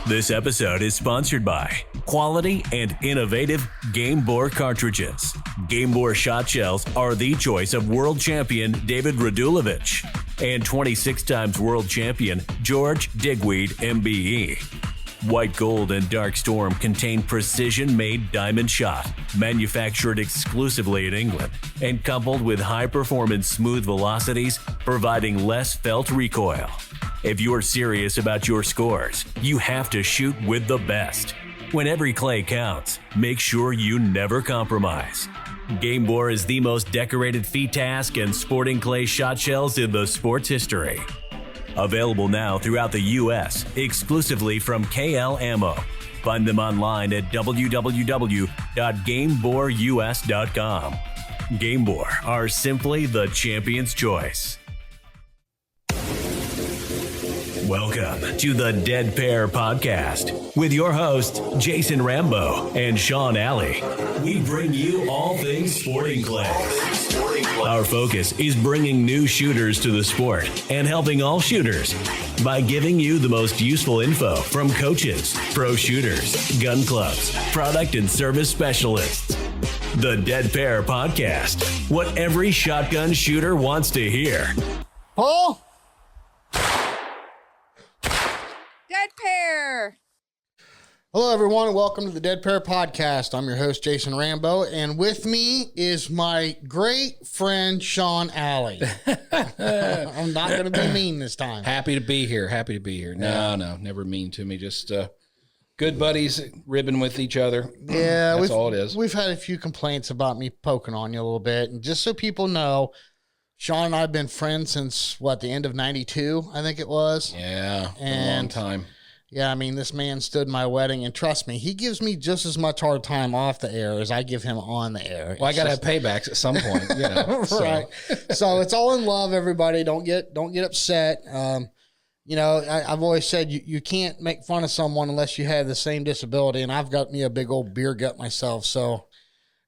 This episode is sponsored by quality and innovative Game Bore cartridges. Game Bore shot shells are the choice of world champion David Radulovich and 26 times world champion George Digweed MBE. White Gold and Dark Storm contain precision-made diamond shot, manufactured exclusively in England, and coupled with high-performance smooth velocities, providing less felt recoil. If you're serious about your scores, you have to shoot with the best. When every clay counts, make sure you never compromise. Game Bore is the most decorated FITASC and sporting clay shot shells in the sport's history. Available now throughout the U.S., exclusively from KL Ammo. Find them online at www.GameBoreUS.com. Game Bore are simply the champion's choice. Welcome to the Dead Pair Podcast with your hosts, Jason Rambo and Sean Alley. We bring you all things sporting clay. Our focus is bringing new shooters to the sport and helping all shooters by giving you the most useful info from coaches, pro shooters, gun clubs, product and service specialists. The Dead Pair Podcast, what every shotgun shooter wants to hear. Paul? Dead Pair. Hello, everyone, and welcome to the Dead Pair Podcast. I'm your host, Jason Rambo, and with me is my great friend, Sean Alley. I'm not going to be mean this time. Happy to be here. No, never mean to me. Just good buddies ribbing with each other. Yeah, that's all it is. We've had a few complaints about me poking on you a little bit, and just so people know, Sean and I have been friends since, the end of 92, I think it was. Yeah, and a long time. Yeah, I mean, this man stood my wedding, and trust me, he gives me just as much hard time off the air as I give him on the air. Well, I got to have paybacks at some point, you know. Right. So it's all in love, everybody. Don't get upset. I've always said you can't make fun of someone unless you have the same disability, and I've got me a big old beer gut myself, so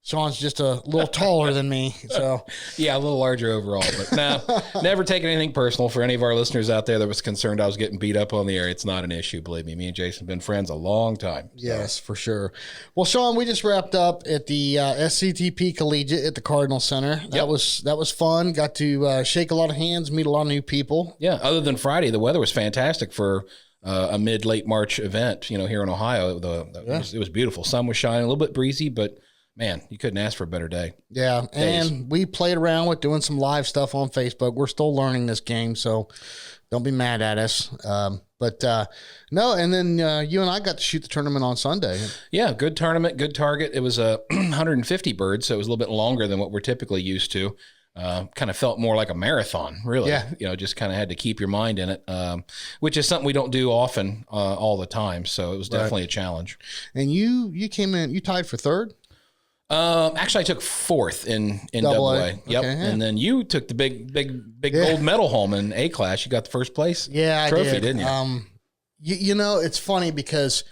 Sean's just a little taller than me, so. Yeah, a little larger overall, but no, never taken anything personal. For any of our listeners out there that was concerned I was getting beat up on the air, it's not an issue, believe me. Me and Jason have been friends a long time. So. Yes, for sure. Well, Sean, we just wrapped up at the SCTP Collegiate at the Cardinal Center. That was fun. Got to shake a lot of hands, meet a lot of new people. Yeah, other than Friday, the weather was fantastic for a mid-late March event, here in Ohio. It was beautiful. Sun was shining, a little bit breezy, but man, you couldn't ask for a better day. Yeah, and we played around with doing some live stuff on Facebook. We're still learning this game, so don't be mad at us. No, and then you and I got to shoot the tournament on Sunday. Yeah, good tournament, good target. It was 150 birds, so it was a little bit longer than what we're typically used to. Kind of felt more like a marathon, really. Yeah. Just kind of had to keep your mind in it, which is something we don't do often all the time, so it was definitely a challenge. And you came in, you tied for third? Actually, I took fourth in double A. Yep. Okay, yeah. And then you took the big gold medal home in A class. You got the first place trophy, I did. Didn't you? It's funny because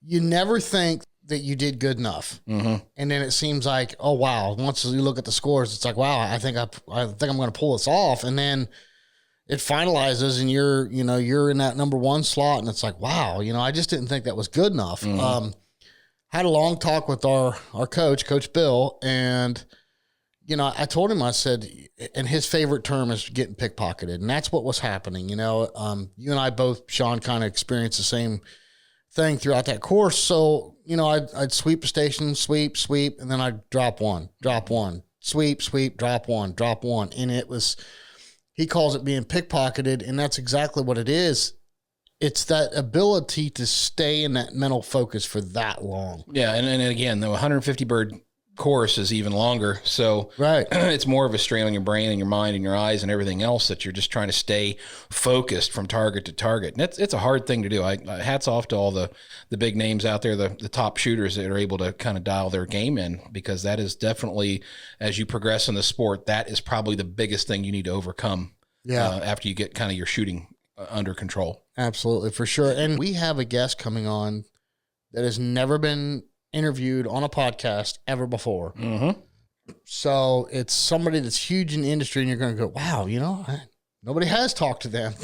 you never think that you did good enough. Mm-hmm. And then it seems like, oh, wow. Once you look at the scores, it's like, wow, I think I'm going to pull this off. And then it finalizes and you're in that number one slot. And it's like, wow, I just didn't think that was good enough. Mm-hmm. Had a long talk with our coach, Coach Bill, and, I told him, I said, and his favorite term is getting pickpocketed, and that's what was happening. You and I both, Sean, kind of experienced the same thing throughout that course. So, I'd sweep the station, sweep, and then I'd drop one, sweep, drop one. And it was, he calls it being pickpocketed, and that's exactly what it is. It's that ability to stay in that mental focus for that long. Yeah, and again, the 150 bird course is even longer, so right. It's more of a strain on your brain and your mind and your eyes and everything else that you're just trying to stay focused from target to target. And it's a hard thing to do. Hats off to all the big names out there, the top shooters that are able to kind of dial their game in, because that is definitely, as you progress in the sport, that is probably the biggest thing you need to overcome after you get kind of your shooting under control. Absolutely, for sure. And we have a guest coming on that has never been interviewed on a podcast ever before. Mm-hmm. So it's somebody that's huge in the industry, and you're going to go, wow, Nobody has talked to them.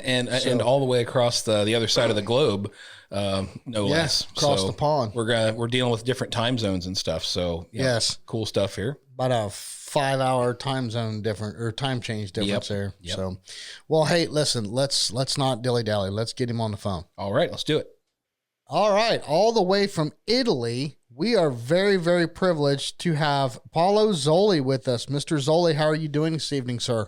and all the way across the other side of the globe, no less. Across the pond. We're dealing with different time zones and stuff. So yes, cool stuff here. About a 5-hour time zone different or time change difference there. Yep. So, well, hey, listen, let's not dilly dally. Let's get him on the phone. All right, let's do it. All right, all the way from Italy, we are very, very privileged to have Paolo Zoli with us. Mr. Zoli, how are you doing this evening, sir?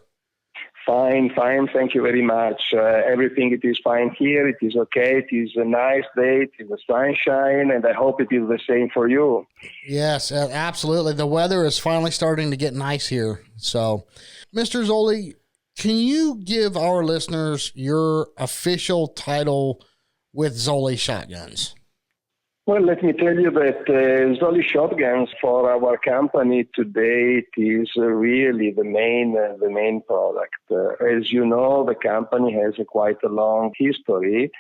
Fine. Thank you very much. Everything it is fine here. It is okay. It is a nice day. It is a sunshine, and I hope it is the same for you. Yes, absolutely. The weather is finally starting to get nice here. So, Mr. Zoli, can you give our listeners your official title with Zoli Shotguns? Well, let me tell you that Zoli Shotguns for our company today is really the main product. As you know, the company has quite a long history,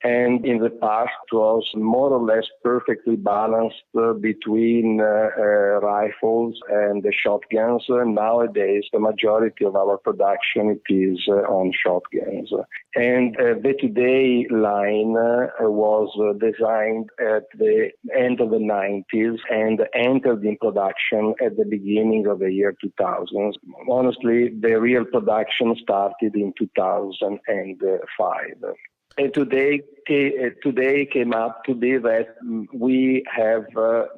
and in the past was more or less perfectly balanced between rifles and the shotguns. Nowadays, the majority of our production is on shotguns. And the Today line was designed at the end of the 90s and entered in production at the beginning of the year 2000. Honestly, the real production started in 2005. And today came up to be that we have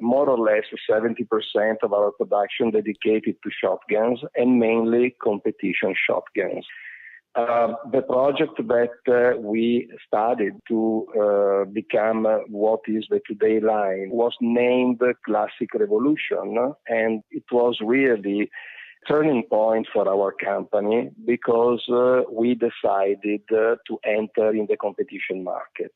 more or less 70% of our production dedicated to shotguns and mainly competition shotguns. The project that we started to become what is the Today line was named Classic Revolution, and it was really turning point for our company because we decided to enter in the competition market.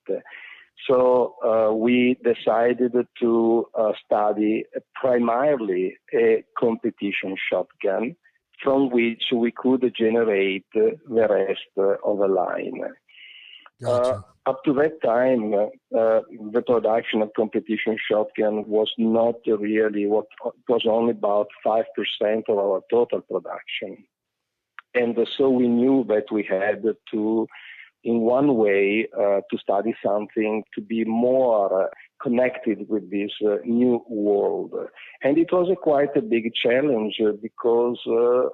So we decided to study primarily a competition shotgun from which we could generate the rest of the line. Gotcha. Up to that time, the production of competition shotgun was not really it was only about 5% of our total production. And so we knew that we had to, in one way, to study something to be more connected with this new world. And it was quite a big challenge because,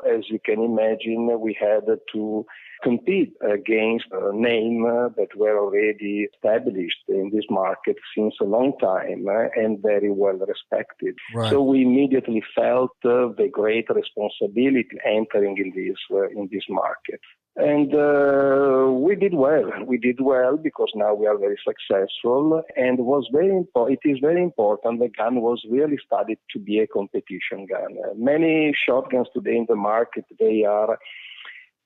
as you can imagine, we had to compete against a name that were already established in this market since a long time and very well respected. Right. So we immediately felt the great responsibility entering in this market. And we did well. We did well because now we are very successful. And it is very important. The gun was really studied to be a competition gun. Many shotguns today in the market, they are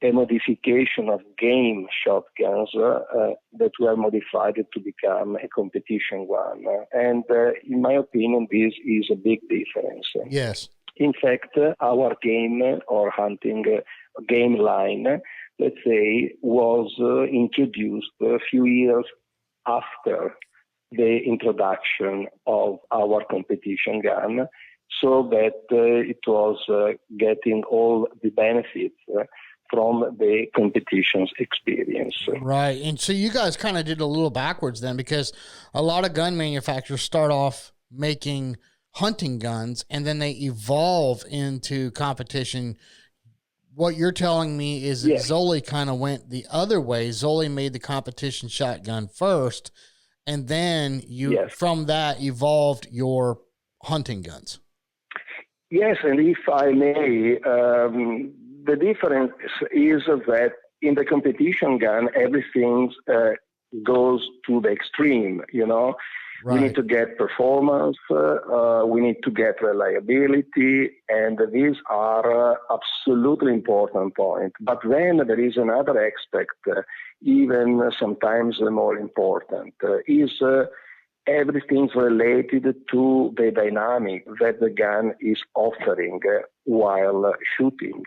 a modification of game shotguns that were modified to become a competition one. And in my opinion, this is a big difference. Yes. In fact, our game or hunting game line, let's say, was introduced a few years after the introduction of our competition gun, so that it was getting all the benefits from the competition's experience. Right. And so you guys kind of did a little backwards then, because a lot of gun manufacturers start off making hunting guns and then they evolve into competition. What you're telling me is that Zoli kind of went the other way. Zoli made the competition shotgun first, and then you from that evolved your hunting guns. Yes, and if I may, the difference is that in the competition gun, everything goes to the extreme, you know. Right. We need to get performance, we need to get reliability, and these are absolutely important points. But then there is another aspect, even sometimes more important, is everything related to the dynamic that the gun is offering while shooting.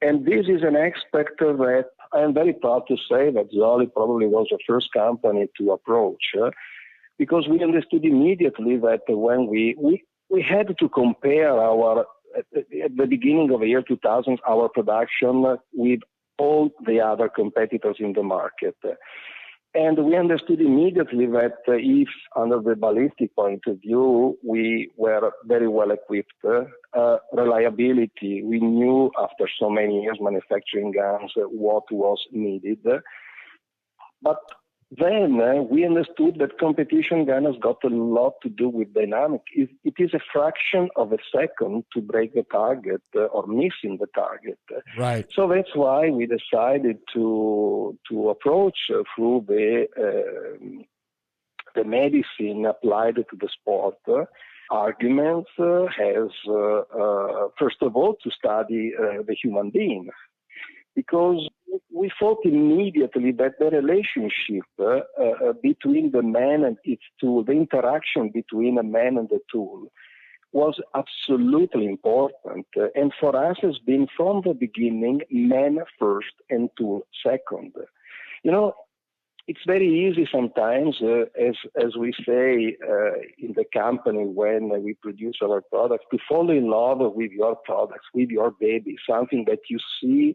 And this is an aspect that I'm very proud to say that Zoli probably was the first company to approach, because we understood immediately that when we had to compare at the beginning of the year 2000, our production with all the other competitors in the market. And we understood immediately that if, under the ballistic point of view, we were very well equipped, reliability, we knew after so many years manufacturing guns what was needed. But then we understood that competition gun has got a lot to do with dynamic. It is a fraction of a second to break the target or missing the target. Right. So that's why we decided to approach through the medicine applied to the sport arguments has, first of all, to study the human being. Because we thought immediately that the relationship between the man and its tool, the interaction between a man and the tool, was absolutely important. And for us, has been from the beginning, man first and tool second. You know, it's very easy sometimes, as we say in the company when we produce our products, to fall in love with your products, with your baby, something that you see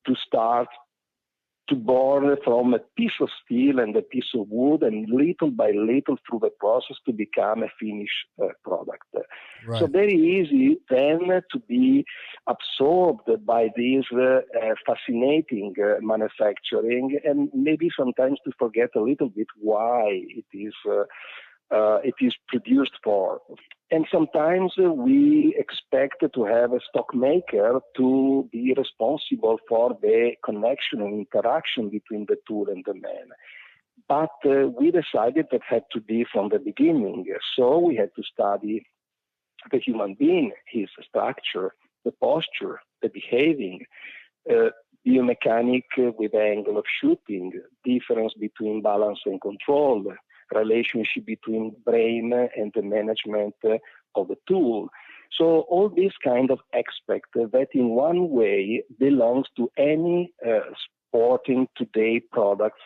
to start to born from a piece of steel and a piece of wood, and little by little through the process to become a finished product. Right. So very easy then to be absorbed by this fascinating manufacturing, and maybe sometimes to forget a little bit why it is produced for. And sometimes we expect to have a stock maker to be responsible for the connection and interaction between the tool and the man. But we decided that had to be from the beginning. So we had to study the human being, his structure, the posture, the behaving, biomechanic with angle of shooting, difference between balance and control, relationship between brain and the management of the tool. So all these kind of aspects that in one way belongs to any sporting today products,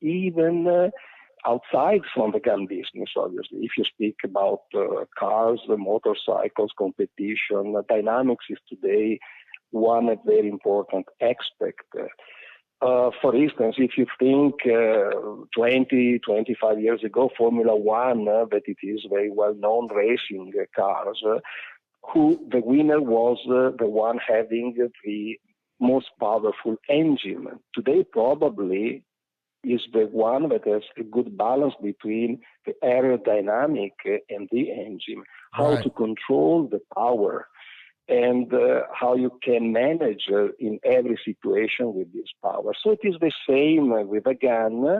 even outside from the gun business, obviously. If you speak about cars, motorcycles, competition, dynamics is today one very important aspect. For instance, if you think 20, 25 years ago, Formula One, that it is very well-known racing cars, who the winner was the one having the most powerful engine. Today, probably, is the one that has a good balance between the aerodynamic and the engine, how to control the power, and how you can manage in every situation with this power. So it is the same with a gun,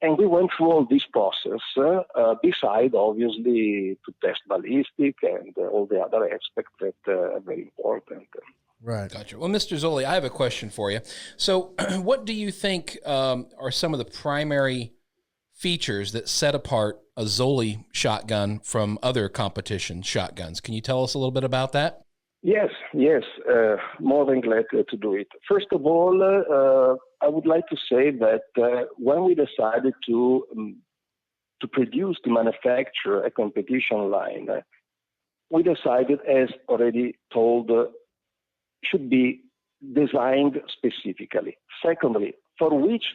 and we went through all this process, beside obviously to test ballistic and all the other aspects that are very important. Right. Gotcha. Well, Mr. Zoli, I have a question for you. So what do you think are some of the primary features that set apart a Zoli shotgun from other competition shotguns? Can you tell us a little bit about that? Yes, more than glad to do it. First of all, I would like to say that when we decided to produce, to manufacture a competition line, we decided, as already told, should be designed specifically. Secondly, for which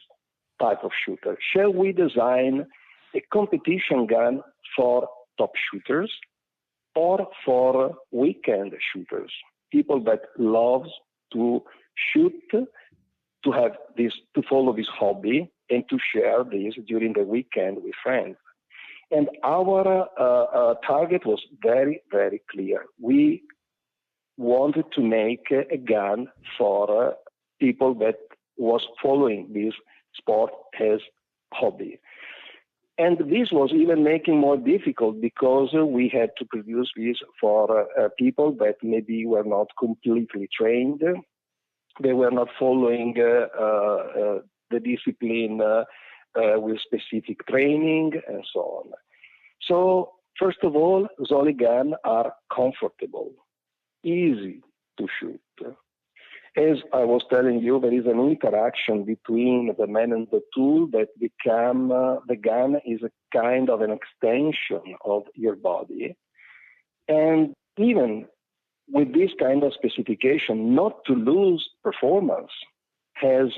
type of shooter? Shall we design a competition gun for top shooters, or for weekend shooters, people that love to shoot, to have this, to follow this hobby, and to share this during the weekend with friends? And our target was very, very clear. We wanted to make a gun for people that was following this sport as hobby. And this was even making more difficult because we had to produce this for people that maybe were not completely trained. They were not following the discipline with specific training and so on. So first of all, Zoli guns are comfortable, easy to shoot. As I was telling you, there is an interaction between the man and the tool that become, the gun is a kind of an extension of your body. And even with this kind of specification, not to lose performance, has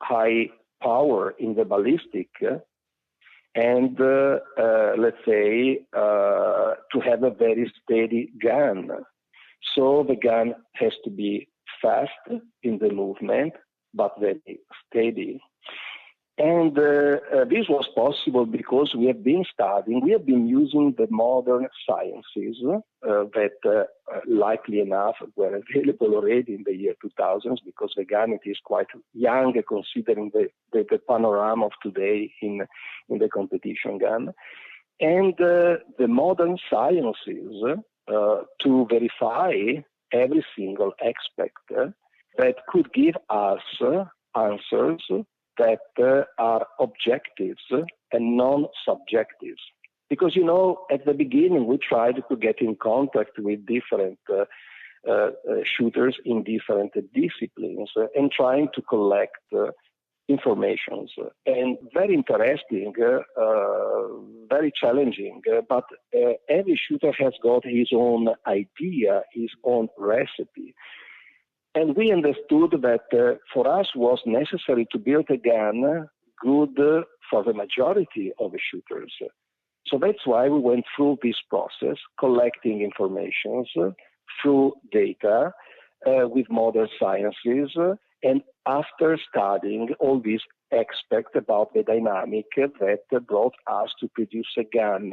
high power in the ballistic, and let's say to have a very steady gun. So the gun has to be fast in the movement, but very steady. And this was possible because we have been using the modern sciences that likely enough were available already in the year 2000s, because the gun, it is quite young considering the panorama of today in the competition gun. And the modern sciences to verify every single aspect that could give us answers that are objectives and non-subjectives. Because, at the beginning, we tried to get in contact with different shooters in different disciplines and trying to collect information. And very interesting, very challenging, but every shooter has got his own idea, his own recipe. And we understood that for us was necessary to build a gun good for the majority of the shooters. So that's why we went through this process, collecting information through data with modern sciences. And after studying all these aspects about the dynamic that brought us to produce a gun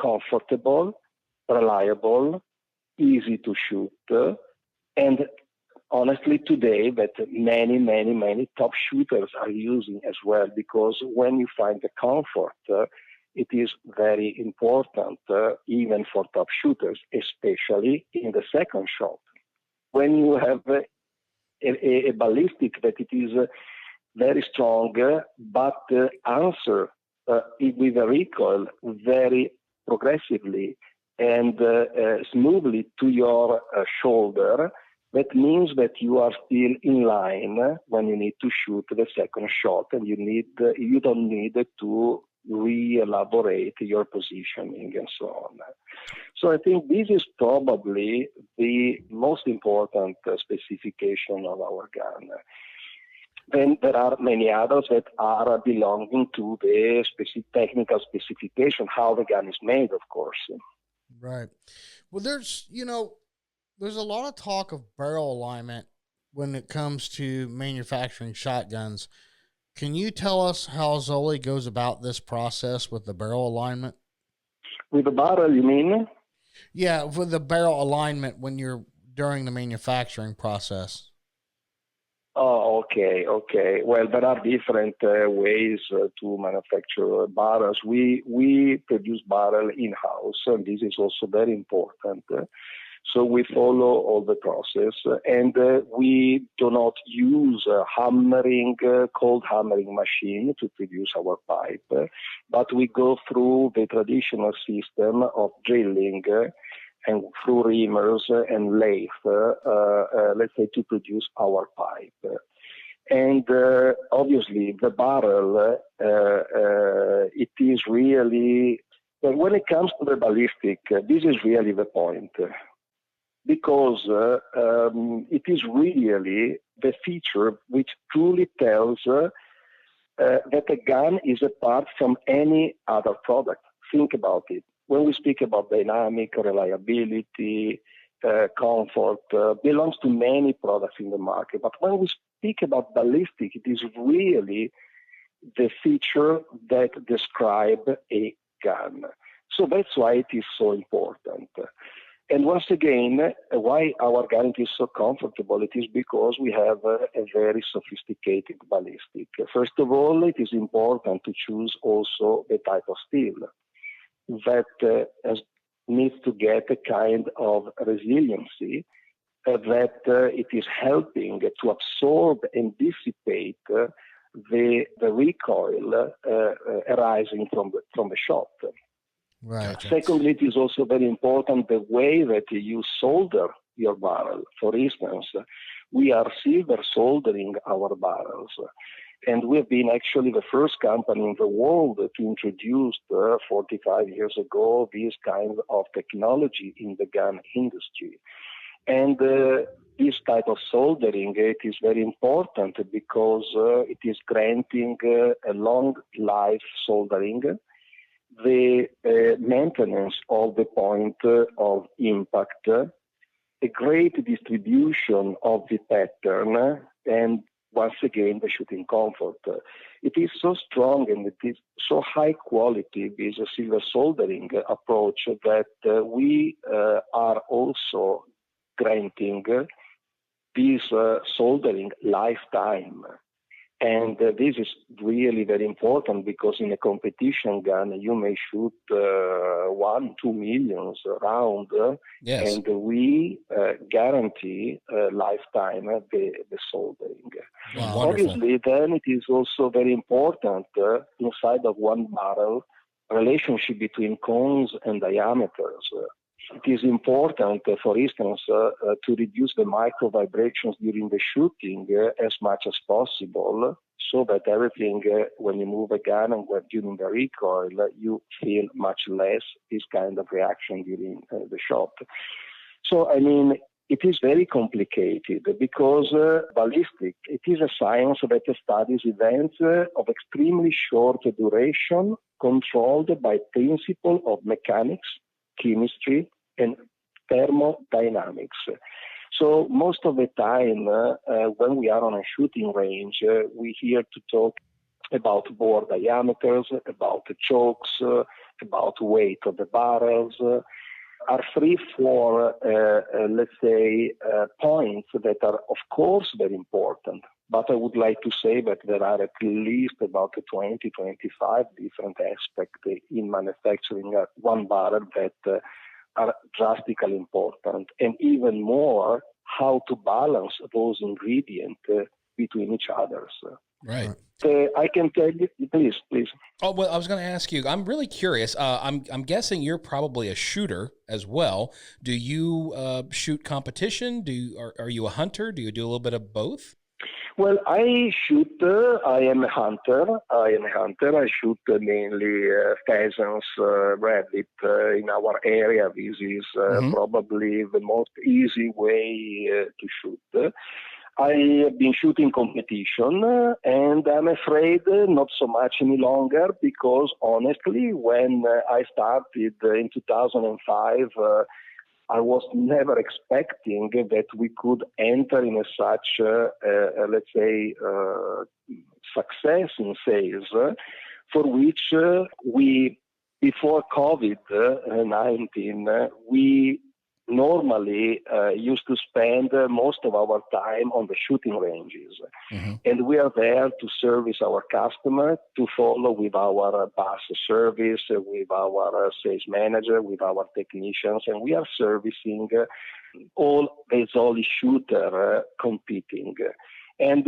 comfortable, reliable, easy to shoot, and honestly, today that many top shooters are using as well, because when you find the comfort, it is very important, even for top shooters, especially in the second shot. When you have a ballistic that it is very strong, but answer with a recoil very progressively and smoothly to your shoulder, that means that you are still in line when you need to shoot the second shot, and you don't need to re-elaborate your positioning and so on. So I think this is probably the most important specification of our gun. Then there are many others that are belonging to the technical specification, how the gun is made, of course. Right. Well, there's a lot of talk of barrel alignment when it comes to manufacturing shotguns. Can you tell us how Zoli goes about this process with the barrel alignment? With the barrel, you mean? Yeah, with the barrel alignment when you're during the manufacturing process. Oh, okay. Well, there are different ways to manufacture barrels. We produce barrel in-house, and this is also very important. So we follow all the process, and we do not use a cold hammering machine to produce our pipe, but we go through the traditional system of drilling and through reamers and lathe, let's say, to produce our pipe. And obviously the barrel, it is really, when it comes to the ballistic, this is really the point. Because it is really the feature which truly tells that a gun is apart from any other product. Think about it. When we speak about dynamic, reliability, comfort, belongs to many products in the market. But when we speak about ballistic, it is really the feature that describes a gun. So that's why it is so important. And once again, why our gun is so comfortable, it is because we have a very sophisticated ballistic. First of all, it is important to choose also the type of steel that needs to get a kind of resiliency that it is helping to absorb and dissipate the recoil arising from the shot. Right. Secondly, it is also very important the way that you solder your barrel. For instance, we are silver soldering our barrels. And we've been actually the first company in the world to introduce 45 years ago this kind of technology in the gun industry. And this type of soldering, it is very important because it is granting a long life soldering, the maintenance of the point of impact, a great distribution of the pattern, and once again, the shooting comfort. It is so strong and it is so high quality, this silver soldering approach, that we are also granting this soldering lifetime. And this is really very important because in a competition gun, you may shoot 1-2 million round, Yes. and we guarantee lifetime the soldering. Wow. Wonderful. Obviously, then it is also very important inside of one barrel, relationship between cones and diameters. It is important, for instance, to reduce the micro vibrations during the shooting as much as possible, so that everything, when you move a gun and during the recoil, you feel much less this kind of reaction during the shot. So, I mean, it is very complicated because ballistic, it is a science that studies events of extremely short duration controlled by principle of mechanics, chemistry, and thermodynamics. So most of the time, when we are on a shooting range, we hear to talk about bore diameters, about the chokes, about weight of the barrels, are 3-4, let's say, points that are, of course, very important. But I would like to say that there are at least about 20-25 different aspects in manufacturing one barrel that are drastically important, and even more how to balance those ingredients between each other. Right. I can tell you, please. Oh, well, I was going to ask you, I'm really curious. I'm guessing you're probably a shooter as well. Do you shoot competition? Are you a hunter? Do you do a little bit of both? Well, I shoot. I am a hunter. I shoot mainly pheasants, rabbit in our area. This is probably the most easy way to shoot. I have been shooting competition, and I'm afraid not so much any longer because, honestly, when I started in 2005, I was never expecting that we could enter in such, let's say, success in sales, for which we, before COVID-19, we normally used to spend most of our time on the shooting ranges. Mm-hmm. And we are there to service our customer, to follow with our bus service, with our sales manager, with our technicians, and we are servicing all the Zoli shooter competing. And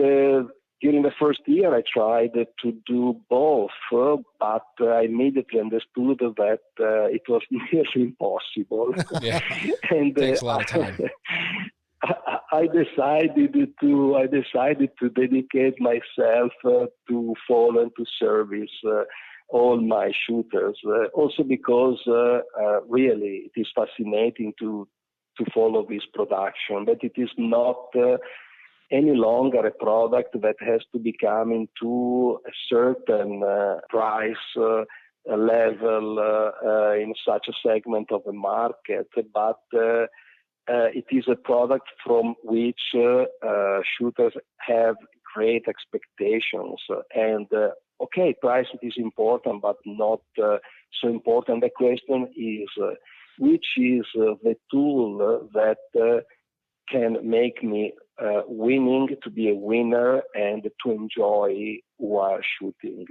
during the first year, I tried to do both, but I immediately understood that it was nearly impossible. Yeah, and takes a lot of time. I decided to dedicate myself to follow and to service all my shooters. Also because really it is fascinating to follow this production, but it is not any longer a product that has to become into a certain price level in such a segment of the market, but it is a product from which shooters have great expectations. And okay, price is important, but not so important. The question is, which is the tool that can make me winning, to be a winner, and to enjoy while shooting.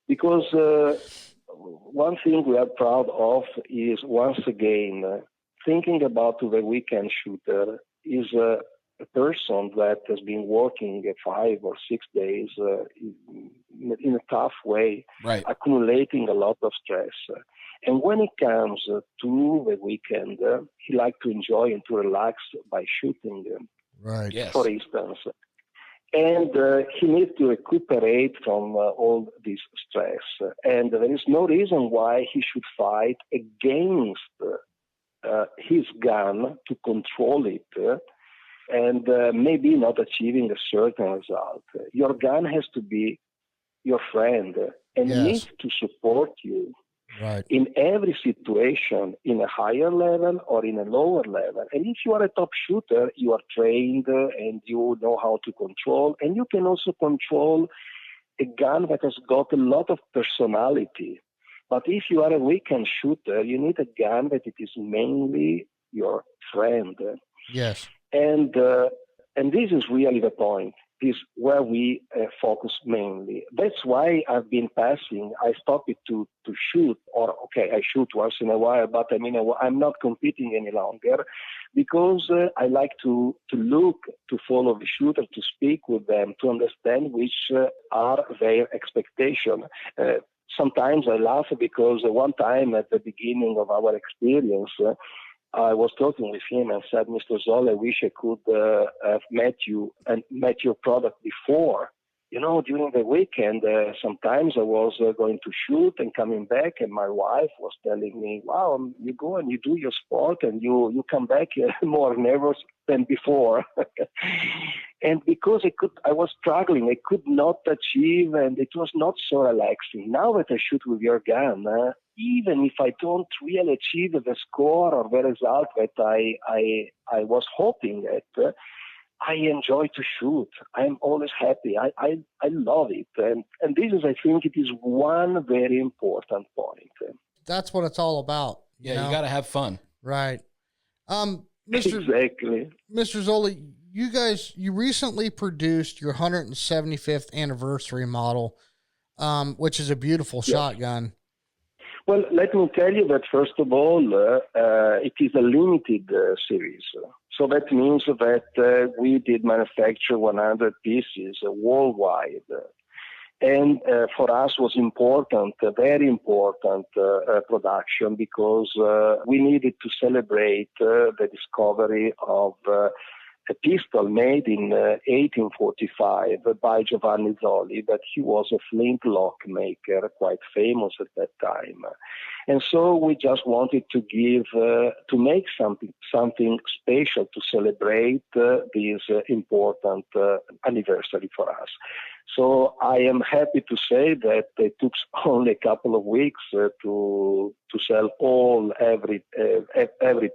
Because one thing we are proud of is, once again, thinking about the weekend shooter is a person that has been working 5 or 6 days in a tough way, right, accumulating a lot of stress. And when it comes to the weekend, he likes to enjoy and to relax by shooting, right? Yes. For instance. And he needs to recuperate from all this stress. And there is no reason why he should fight against his gun to control it and maybe not achieving a certain result. Your gun has to be your friend and needs to support you in every situation, in a higher level or in a lower level. And if you are a top shooter, you are trained and you know how to control, and you can also control a gun that has got a lot of personality. But if you are a weekend shooter, you need a gun that it is mainly your friend. Yes. And this is really the point. This is where we focus mainly. That's why I've been passing. I stopped it to shoot, or okay, I shoot once in a while, but I mean, I'm not competing any longer because I like to look, to follow the shooter, to speak with them, to understand which are their expectations. Sometimes I laugh because one time at the beginning of our experience, I was talking with him and said, Mr. Zoli, I wish I could have met you and met your product before. You know, during the weekend, sometimes I was going to shoot and coming back, and my wife was telling me, wow, you go and you do your sport and you come back more nervous than before. And because I was struggling, I could not achieve, and it was not so relaxing. Now that I shoot with your gun, even if I don't really achieve the score or the result that I was hoping at, I enjoy to shoot. I'm always happy. I love it. And this is, I think, it is one very important point. That's what it's all about. You got to have fun. Right. Exactly. Mr. Zoli, you recently produced your 175th anniversary model, which is a beautiful shotgun. Well, let me tell you that, first of all, it is a limited series. So that means that we did manufacture 100 pieces worldwide. And for us was important, very important production, because we needed to celebrate the discovery of a pistol made in 1845 by Giovanni Zoli, but he was a flintlock maker, quite famous at that time. And so we just wanted to make something special to celebrate this important anniversary for us. So I am happy to say that it took only a couple of weeks to sell every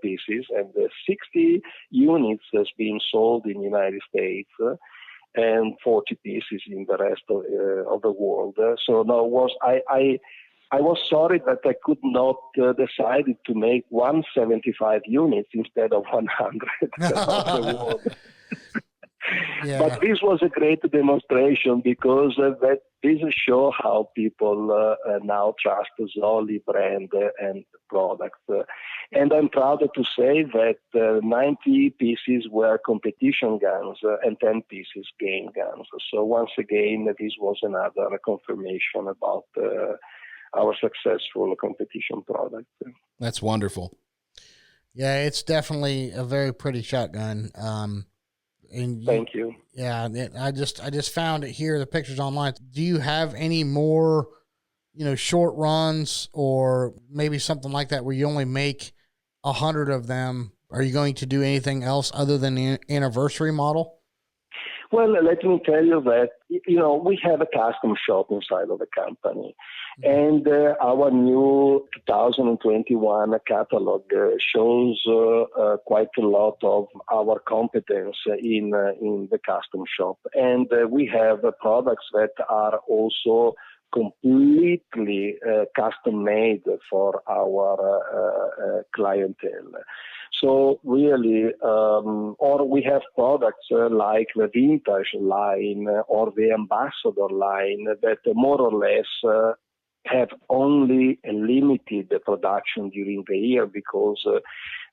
pieces, and 60 units has been sold in the United States and 40 pieces in the rest of the world. So now I was sorry that I could not decide to make 175 units instead of 100 of the world. Yeah. But this was a great demonstration, because that this shows how people now trust the Zoli brand and product. And I'm proud to say that 90 pieces were competition guns and 10 pieces game guns. So once again, this was another confirmation about our successful competition product. That's wonderful. Yeah, it's definitely a very pretty shotgun. And thank you. Yeah, I just found it here, the pictures online. Do you have any more, short runs or maybe something like that where you only make 100 of them? Are you going to do anything else other than the anniversary model? Well, let me tell you that, we have a custom shop inside of the company. And our new 2021 catalog shows quite a lot of our competence in the custom shop. And we have products that are also completely custom made for our clientele. So really, or we have products like the vintage line or the ambassador line that more or less have only a limited production during the year, because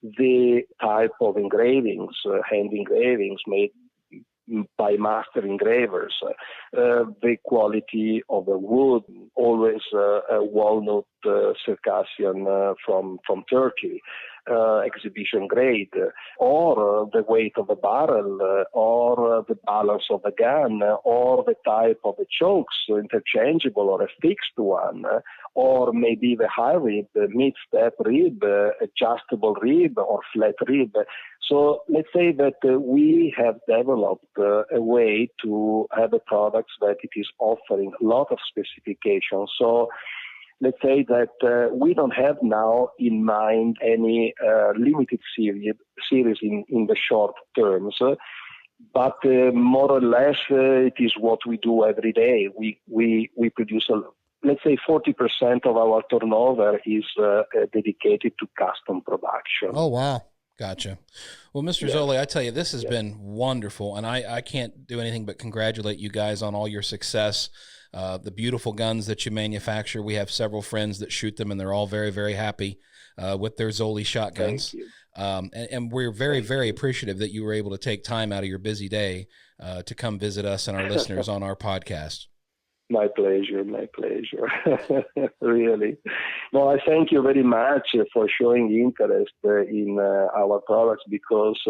the type of engravings, hand engravings made by master engravers, the quality of the wood, always a walnut Circassian from Turkey, exhibition grade, or the weight of the barrel, or the balance of the gun, or the type of the chokes, interchangeable or a fixed one, or maybe the high rib, mid-step rib, adjustable rib, or flat rib. So let's say that we have developed a way to have a product that it is offering a lot of specifications. So let's say that we don't have now in mind any limited series in the short terms, but more or less it is what we do every day. We produce, let's say 40% of our turnover is dedicated to custom production. Oh, wow. Gotcha. Well, Mr. Zoli, I tell you, this has been wonderful, and I can't do anything but congratulate you guys on all your success. The beautiful guns that you manufacture. We have several friends that shoot them, and they're all very, very happy with their Zoli shotguns. And we're very, very appreciative that you were able to take time out of your busy day to come visit us and our listeners on our podcast. My pleasure. Really. No, I thank you very much for showing interest in our products because,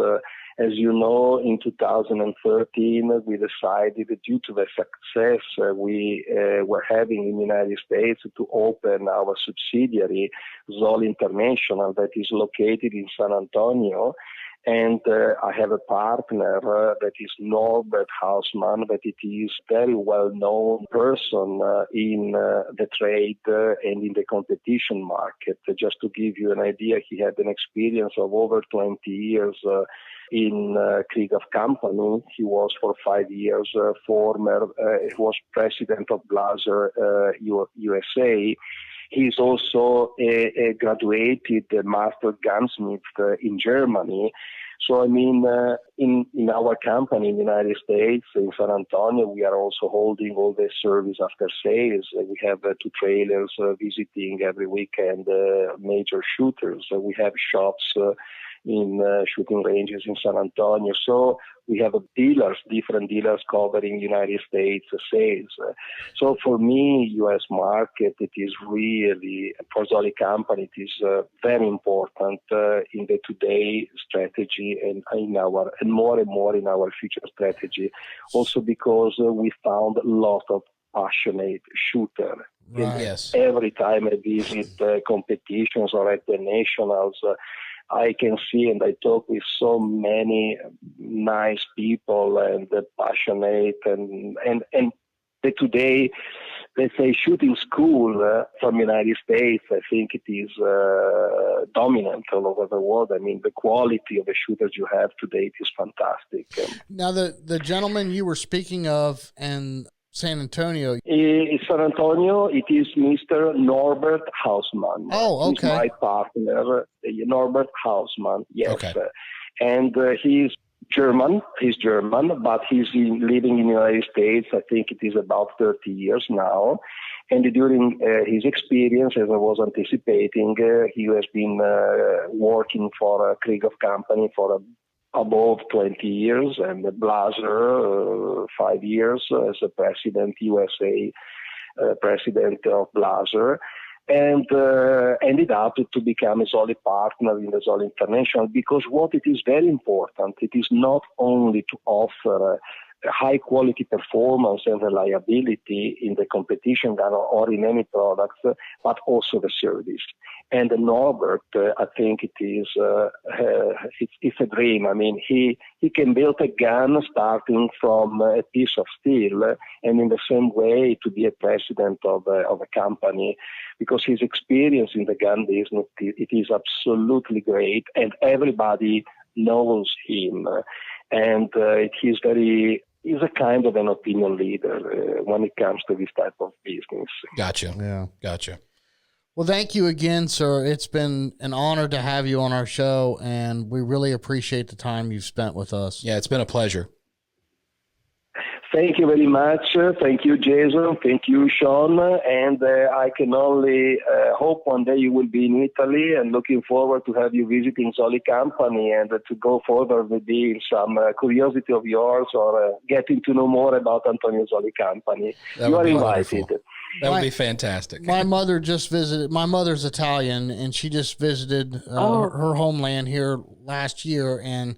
as you know, in 2013, we decided, due to the success we were having in the United States, to open our subsidiary, Zoli International, that is located in San Antonio. And I have a partner that is Norbert Hausmann, that it is very well-known person in the trade and in the competition market. Just to give you an idea, he had an experience of over 20 years in Krieghoff Company. He was for 5 years he was president of Blaser USA. He's also a graduated master gunsmith in Germany. So, I mean, in our company in the United States, in San Antonio, we are also holding all the service after sales. We have 2 trailers visiting every weekend major shooters. We have shops in shooting ranges in San Antonio. So we have different dealers covering United States sales. So for me, U.S. market, it is really, for Zoli company, it is very important in the today strategy and more and more in our future strategy. Also because we found a lot of passionate shooter. Right. Yes. Every time I visit competitions or at the nationals, I can see and I talk with so many nice people and passionate and the today, let's say, shooting school from United States, I think it is dominant all over the world. I mean, the quality of the shooters you have today is fantastic. Now, the gentleman you were speaking of in San Antonio. In San Antonio, it is Mr. Norbert Hausmann. Oh, okay. He's my partner, Norbert Hausmann, yes. Okay. And he's German, but he's living in the United States, I think it is about 30 years now. And during his experience, as I was anticipating, he has been working for a Krieghoff company for above 20 years, and Blaser 5 years as a president, USA president of Blaser, and ended up to become a Zoli partner in the Zoli International, because what it is very important, it is not only to offer high quality performance and reliability in the competition gun or in any products, but also the service. And Norbert, I think it is it's a dream. I mean, he can build a gun starting from a piece of steel, and in the same way to be a president of a company, because his experience in the gun business, it is absolutely great, and everybody knows him. And he's a kind of an opinion leader when it comes to this type of business. Gotcha. Yeah. Gotcha. Well, thank you again, sir. It's been an honor to have you on our show, and we really appreciate the time you've spent with us. Yeah, it's been a pleasure. Thank you very much. Thank you, Jason. Thank you, Sean. And I can only hope one day you will be in Italy, and looking forward to have you visiting Zoli company and to go further maybe in some curiosity of yours or getting to know more about Antonio Zoli company. You are invited. Wonderful. That would be fantastic. My mother just visited. My mother's Italian, and she just visited her homeland here last year, and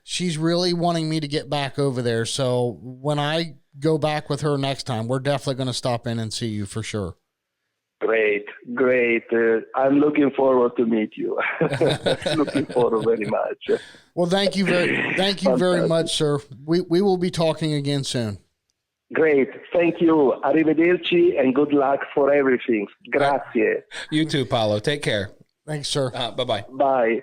she's really wanting me to get back over there. So when I go back with her next time, we're definitely going to stop in and see you for sure. Great. I'm looking forward to meet you. Looking forward very much. Well, thank you very much, sir. We will be talking again soon. Great. Thank you. Arrivederci and good luck for everything. Grazie. You too, Paolo. Take care. Thanks, sir. Bye-bye. Bye.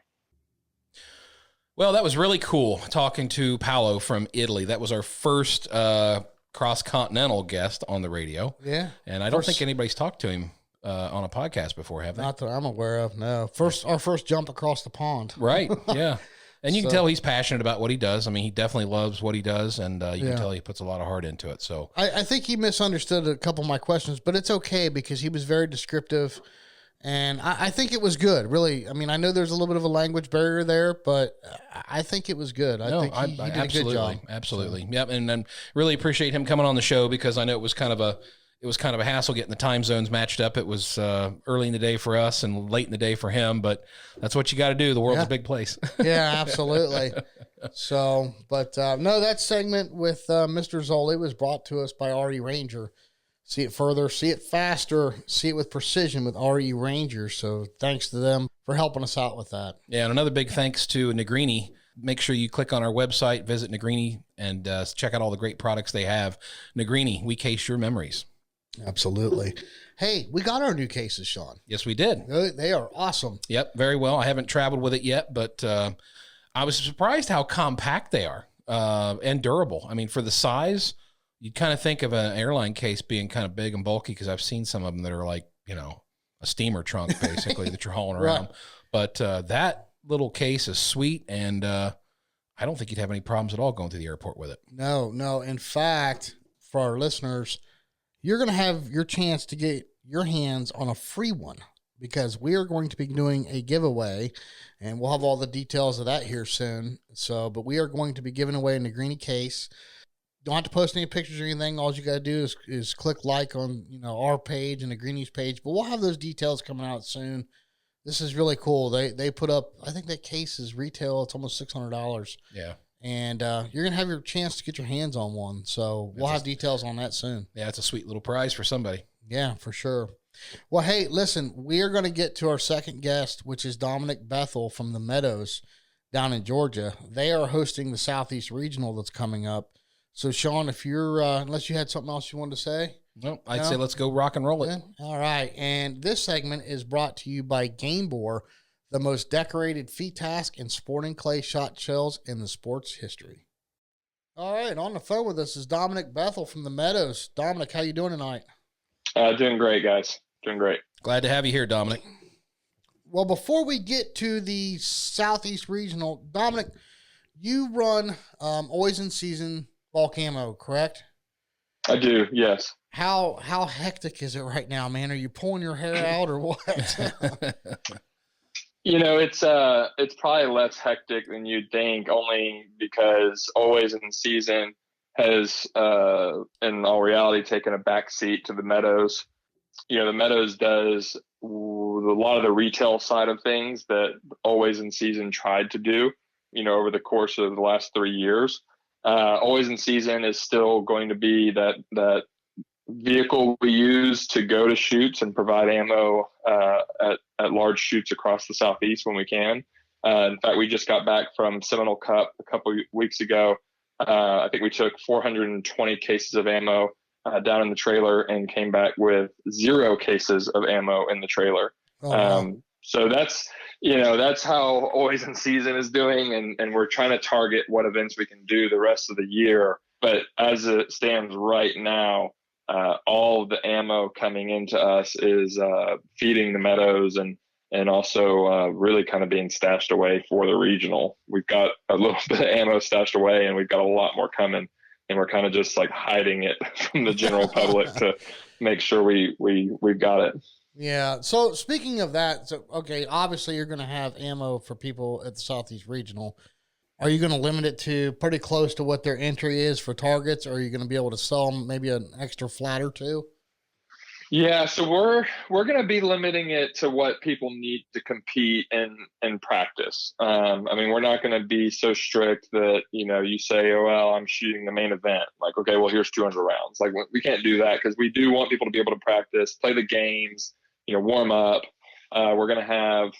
Well, that was really cool talking to Paolo from Italy. That was our first cross-continental guest on the radio. Yeah. And I don't think anybody's talked to him on a podcast before, have they? Not that I'm aware of, no. Our first jump across the pond. Right, yeah. And you can tell he's passionate about what he does. I mean, he definitely loves what he does, and you can tell he puts a lot of heart into it. So I think he misunderstood a couple of my questions, but it's okay because he was very descriptive, and I think it was good, really. I mean, I know there's a little bit of a language barrier there, but I think it was good. I think he did a good job. Absolutely. So. Yep, and really appreciate him coming on the show because I know it was kind of a hassle getting the time zones matched up. It was early in the day for us and late in the day for him, but that's what you got to do. The world's a big place. Yeah, absolutely. So, but no, that segment with Mr. Zoli was brought to us by RE Ranger. See it further, see it faster, see it with precision with RE Ranger. So thanks to them for helping us out with that. Yeah, and another big thanks to Negrini. Make sure you click on our website, visit Negrini, and check out all the great products they have. Negrini, we case your memories. Absolutely. Hey, we got our new cases, Sean. Yes, we did. They are awesome. Yep, very well. I haven't traveled with it yet, but I was surprised how compact they are and durable. I mean, for the size, you'd kind of think of an airline case being kind of big and bulky because I've seen some of them that are like, a steamer trunk basically that you're hauling around. Right. But that little case is sweet, and I don't think you'd have any problems at all going to the airport with it. No. In fact, for our listeners, you're going to have your chance to get your hands on a free one because we are going to be doing a giveaway, and we'll have all the details of that here soon. So, but we are going to be giving away a Negrini case. Don't have to post any pictures or anything. All you got to do is click like on our page and Negrini's page. But we'll have those details coming out soon. This is really cool. They put up, I think that case is retail. It's almost $600. Yeah. And you're going to have your chance to get your hands on one. So we'll have details on that soon. Yeah, it's a sweet little prize for somebody. Yeah, for sure. Well, hey, listen, we are going to get to our second guest, which is Dominic Bethel from the Meadows down in Georgia. They are hosting the Southeast Regional that's coming up. So, Sean, if you're, unless you had something else you wanted to say. Nope, I'd say let's go rock and roll it. Yeah. All right. And this segment is brought to you by Game Bore, the most decorated feed task and sporting clay shot shells in the sports history. All right, on the phone with us is Dominic Bethel from the Meadows. Dominic, how you doing tonight? Doing great, guys. Doing great. Glad to have you here, Dominic. Well, before we get to the Southeast Regional, Dominic, you run Always in Season Bulk Ammo, correct? I do, yes. How hectic is it right now, man? Are you pulling your hair out or what? It's probably less hectic than you'd think, only because Always in Season has, in all reality, taken a back seat to the Meadows. The Meadows does a lot of the retail side of things that Always in Season tried to do, over the course of the last 3 years. Always in Season is still going to be that vehicle we use to go to shoots and provide ammo at large shoots across the Southeast when we can. In fact, we just got back from Seminole Cup a couple weeks ago. I think we took 420 cases of ammo down in the trailer and came back with 0 cases of ammo in the trailer. Oh, wow. So that's how Always in Season is doing, and we're trying to target what events we can do the rest of the year. But as it stands right now, all of the ammo coming into us is feeding the Meadows and also really kind of being stashed away for the regional. We've got a little bit of ammo stashed away, and we've got a lot more coming, and we're kind of just like hiding it from the general public to make sure we've got it. Yeah. So speaking of that, okay, obviously you're going to have ammo for people at the Southeast Regional. Are you going to limit it to pretty close to what their entry is for targets, or are you going to be able to sell them maybe an extra flat or two? Yeah, so we're going to be limiting it to what people need to compete and practice. We're not going to be so strict that, you say, oh, well, I'm shooting the main event. Like, okay, well, here's 200 rounds. Like, we can't do that because we do want people to be able to practice, play the games, warm up. We're going to have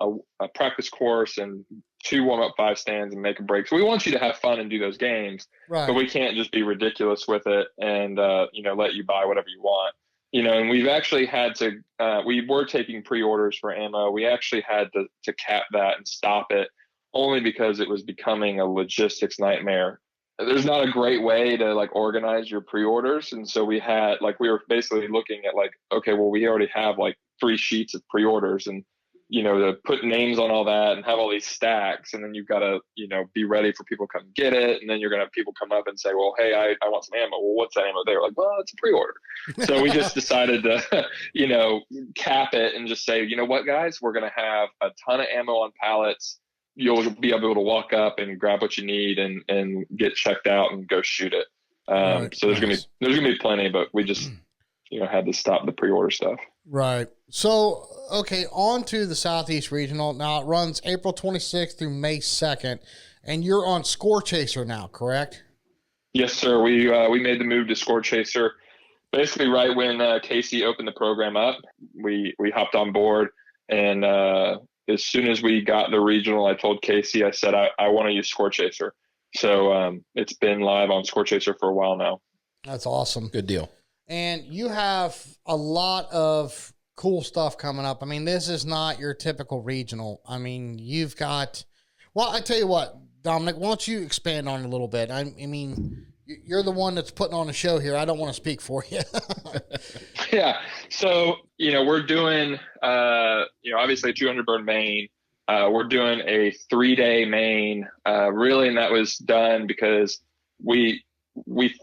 a practice course and 2 warm-up 5 stands and make a break. So we want you to have fun and do those games, Right. but we can't just be ridiculous with it and, let you buy whatever you want. And we've actually had to, we were taking pre-orders for ammo. We actually had to cap that and stop it only because it was becoming a logistics nightmare. There's not a great way to organize your pre-orders. And so we were basically looking at okay, well, we already have 3 sheets of pre-orders and, to put names on all that and have all these stacks. And then you've got to, be ready for people to come get it. And then you're going to have people come up and say, well, hey, I want some ammo. Well, what's that ammo? They're like, well, it's a pre-order. So we just decided to, cap it and just say, you know what, guys, we're going to have a ton of ammo on pallets. You'll be able to walk up and grab what you need and get checked out and go shoot it. Right. So there's gonna be plenty, but we just had to stop the pre-order stuff. Right. So, okay, on to the Southeast Regional. Now, it runs April 26th through May 2nd, and you're on Scorechaser now, correct? Yes, sir. We made the move to Scorechaser basically right when Casey opened the program up. We hopped on board, and as soon as we got the regional, I told Casey, I said, I want to use Scorechaser. So it's been live on Scorechaser for a while now. That's awesome. Good deal. And you have a lot of cool stuff coming up. I mean, this is not your typical regional. I mean, you've got, well, I tell you what, Dominic, why don't you expand on it a little bit? I mean, you're the one that's putting on a show here. I don't want to speak for you. Yeah. So, we're doing, obviously a 200 bird main. We're doing a 3-day main, really. And that was done because we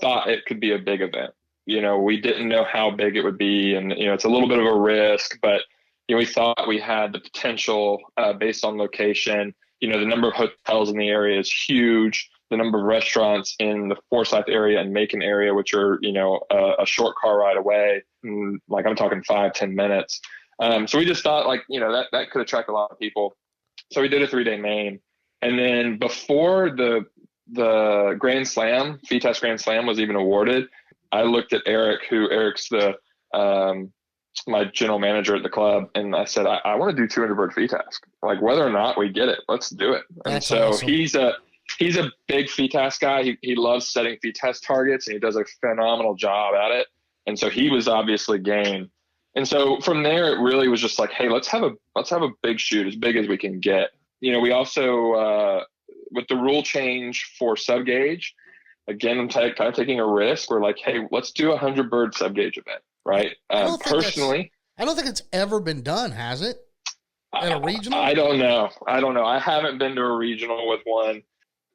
thought it could be a big event. We didn't know how big it would be. And, it's a little bit of a risk, but, we thought we had the potential based on location. The number of hotels in the area is huge. The number of restaurants in the Forsyth area and Macon area, which are, a short car ride away, I'm talking 5-10 minutes. So we just thought that could attract a lot of people. So we did a 3-day main. And then before the Grand Slam, FITAS Grand Slam was even awarded, I looked at Eric's my general manager at the club, and I said, I want to do 200 bird FITAS. Whether or not we get it, let's do it. And That's so awesome. he's a big FITAS guy. He loves setting FITAS targets, and he does a phenomenal job at it. And so he was obviously game. And so from there, it really was just hey, let's have a big shoot, as big as we can get. We also, with the rule change for sub gauge, again, I'm kind of taking a risk. We're hey, let's do a 100 bird sub gauge event, right? Personally, I don't think it's ever been done, has it? At a regional? I don't know. I haven't been to a regional with one,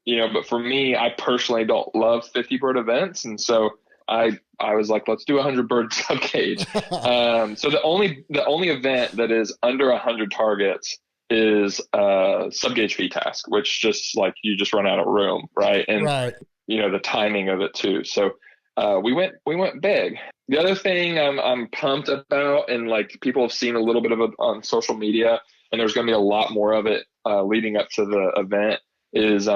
but for me, I personally don't love 50 bird events. And so I was let's do a 100 bird sub gauge. So the only event that is under 100 targets is sub gauge FITAS, which just you just run out of room, right? And right. The timing of it too. So we went big. The other thing I'm pumped about, and people have seen a little bit of it on social media, and there's going to be a lot more of it leading up to the event, is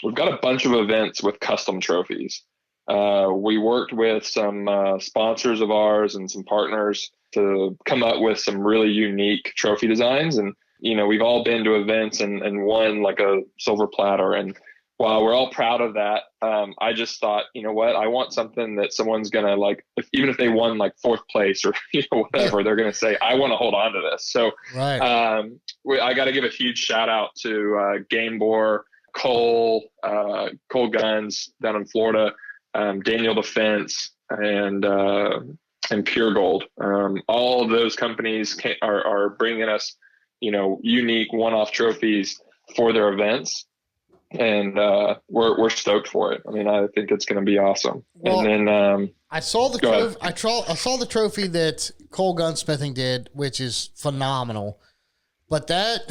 we've got a bunch of events with custom trophies. We worked with some sponsors of ours and some partners to come up with some really unique trophy designs. And, we've all been to events and won a silver platter. And while we're all proud of that, I just thought, what, I want something that someone's going to even if they won 4th place or whatever, they're going to say, I want to hold on to this. So right. I got to give a huge shout out to Game Bore, Cole Guns down in Florida, Daniel Defense, and Pure Gold. All of those companies are bringing us, unique one-off trophies for their events. And we're stoked for it. I mean, I think it's going to be awesome. Well, and then I saw the trophy. I saw the trophy that Cole Gunsmithing did, which is phenomenal. But that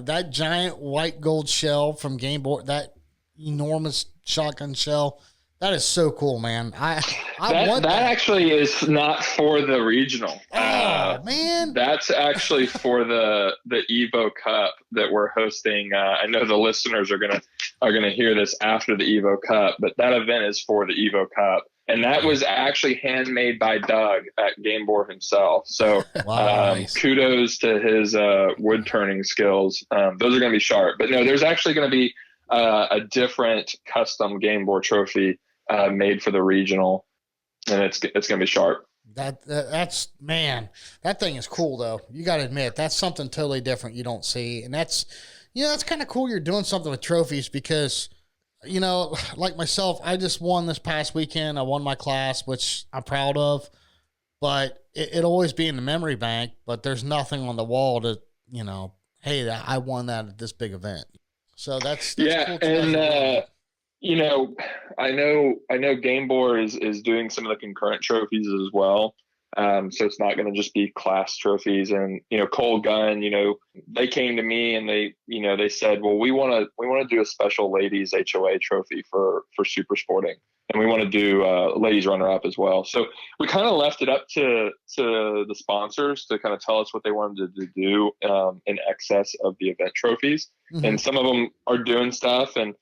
that giant white gold shell from Game Boy, that enormous shotgun shell, that is so cool, man. I want that. Actually is not for the regional. Oh man, that's actually for the Evo Cup that we're hosting. I know the listeners are gonna hear this after the Evo Cup, but that event is for the Evo Cup. And that was actually handmade by Doug at Game Board himself. So Nice. kudos to his wood turning skills. Those are going to be sharp. But no, there's actually going to be a different custom Game Board trophy made for the regional, and it's going to be sharp. That's man, that thing is cool though. You got to admit that's something totally different you don't see, and that's that's kind of cool. You're doing something with trophies because like myself, I just won this past weekend. I won my class, which I'm proud of, but it'll always be in the memory bank. But there's nothing on the wall to hey, I won that at this big event. So that's cool. And I know Game Board is doing some of the concurrent trophies as well. So it's not going to just be class trophies. And Cole Gunn, they came to me and they said, well, we want to do a special ladies HOA trophy for super sporting, and we want to do ladies runner up as well. So we kind of left it up to the sponsors to kind of tell us what they wanted to do in excess of the event trophies. Mm-hmm. And some of them are doing stuff, and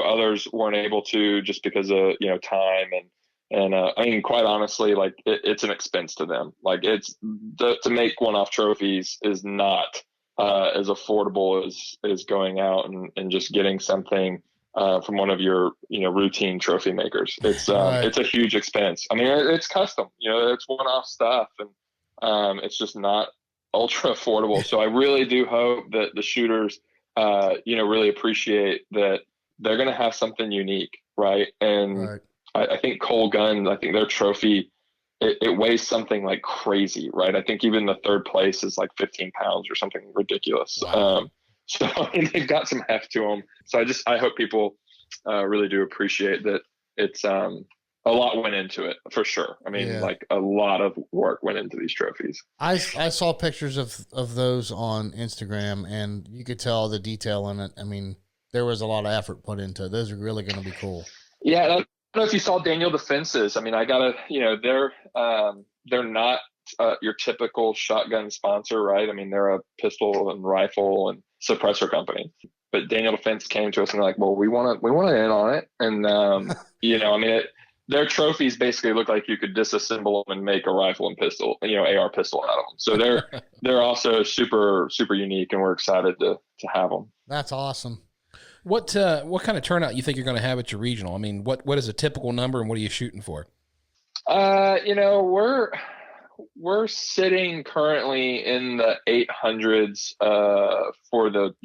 others weren't able to just because of time and I mean, quite honestly, like it's an expense to them. Like to make one-off trophies is not as affordable as going out and just getting something from one of your routine trophy makers. It's it's a huge expense. I mean, it's custom. It's one-off stuff, and it's just not ultra affordable. So I really do hope that the shooters really appreciate that they're going to have something unique, right? And right. I think Cole Gunn, I think their trophy, it weighs something like crazy, right? I think even the third place is like 15 pounds or something ridiculous. Wow. So I mean, they've got some heft to them. So I hope people really do appreciate that. It's a lot went into it for sure. I mean, like a lot of work went into these trophies. I saw pictures of those on Instagram, and you could tell the detail in it. I mean, there was a lot of effort put into it. Those are really going to be cool. Yeah. I don't know if you saw Daniel Defenses. I mean, they're not your typical shotgun sponsor, right? I mean, they're a pistol and rifle and suppressor company. But Daniel Defense came to us and they're like, well, we want to in on it. And, I mean, their trophies basically look like you could disassemble them and make a rifle and pistol, AR pistol out of them. So they're also super, super unique, and we're excited to have them. That's awesome. What kind of turnout you think you're going to have at your regional? I mean, what is a typical number, and what are you shooting for? We're sitting currently in the 800s for the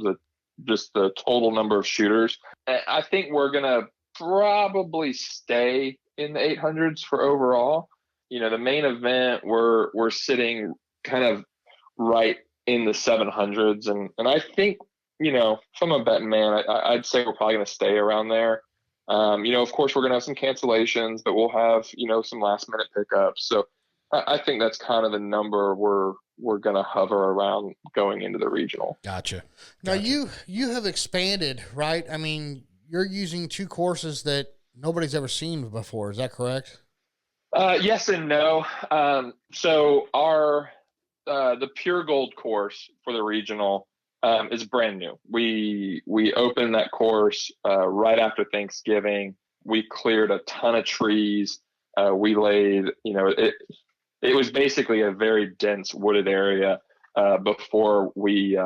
total number of shooters. I think we're going to probably stay in the 800s for overall. The main event we're sitting kind of right in the 700s, and I think if I'm a betting man, I'd say we're probably going to stay around there. Of course, we're going to have some cancellations, but we'll have, some last minute pickups. So I think that's kind of the number we're going to hover around going into the regional. Gotcha. Now you have expanded, right? I mean, you're using two courses that nobody's ever seen before. Is that correct? Yes and no. So the Pure Gold course for the regional is brand new. We opened that course right after Thanksgiving. We cleared a ton of trees. We laid, it was basically a very dense wooded area before we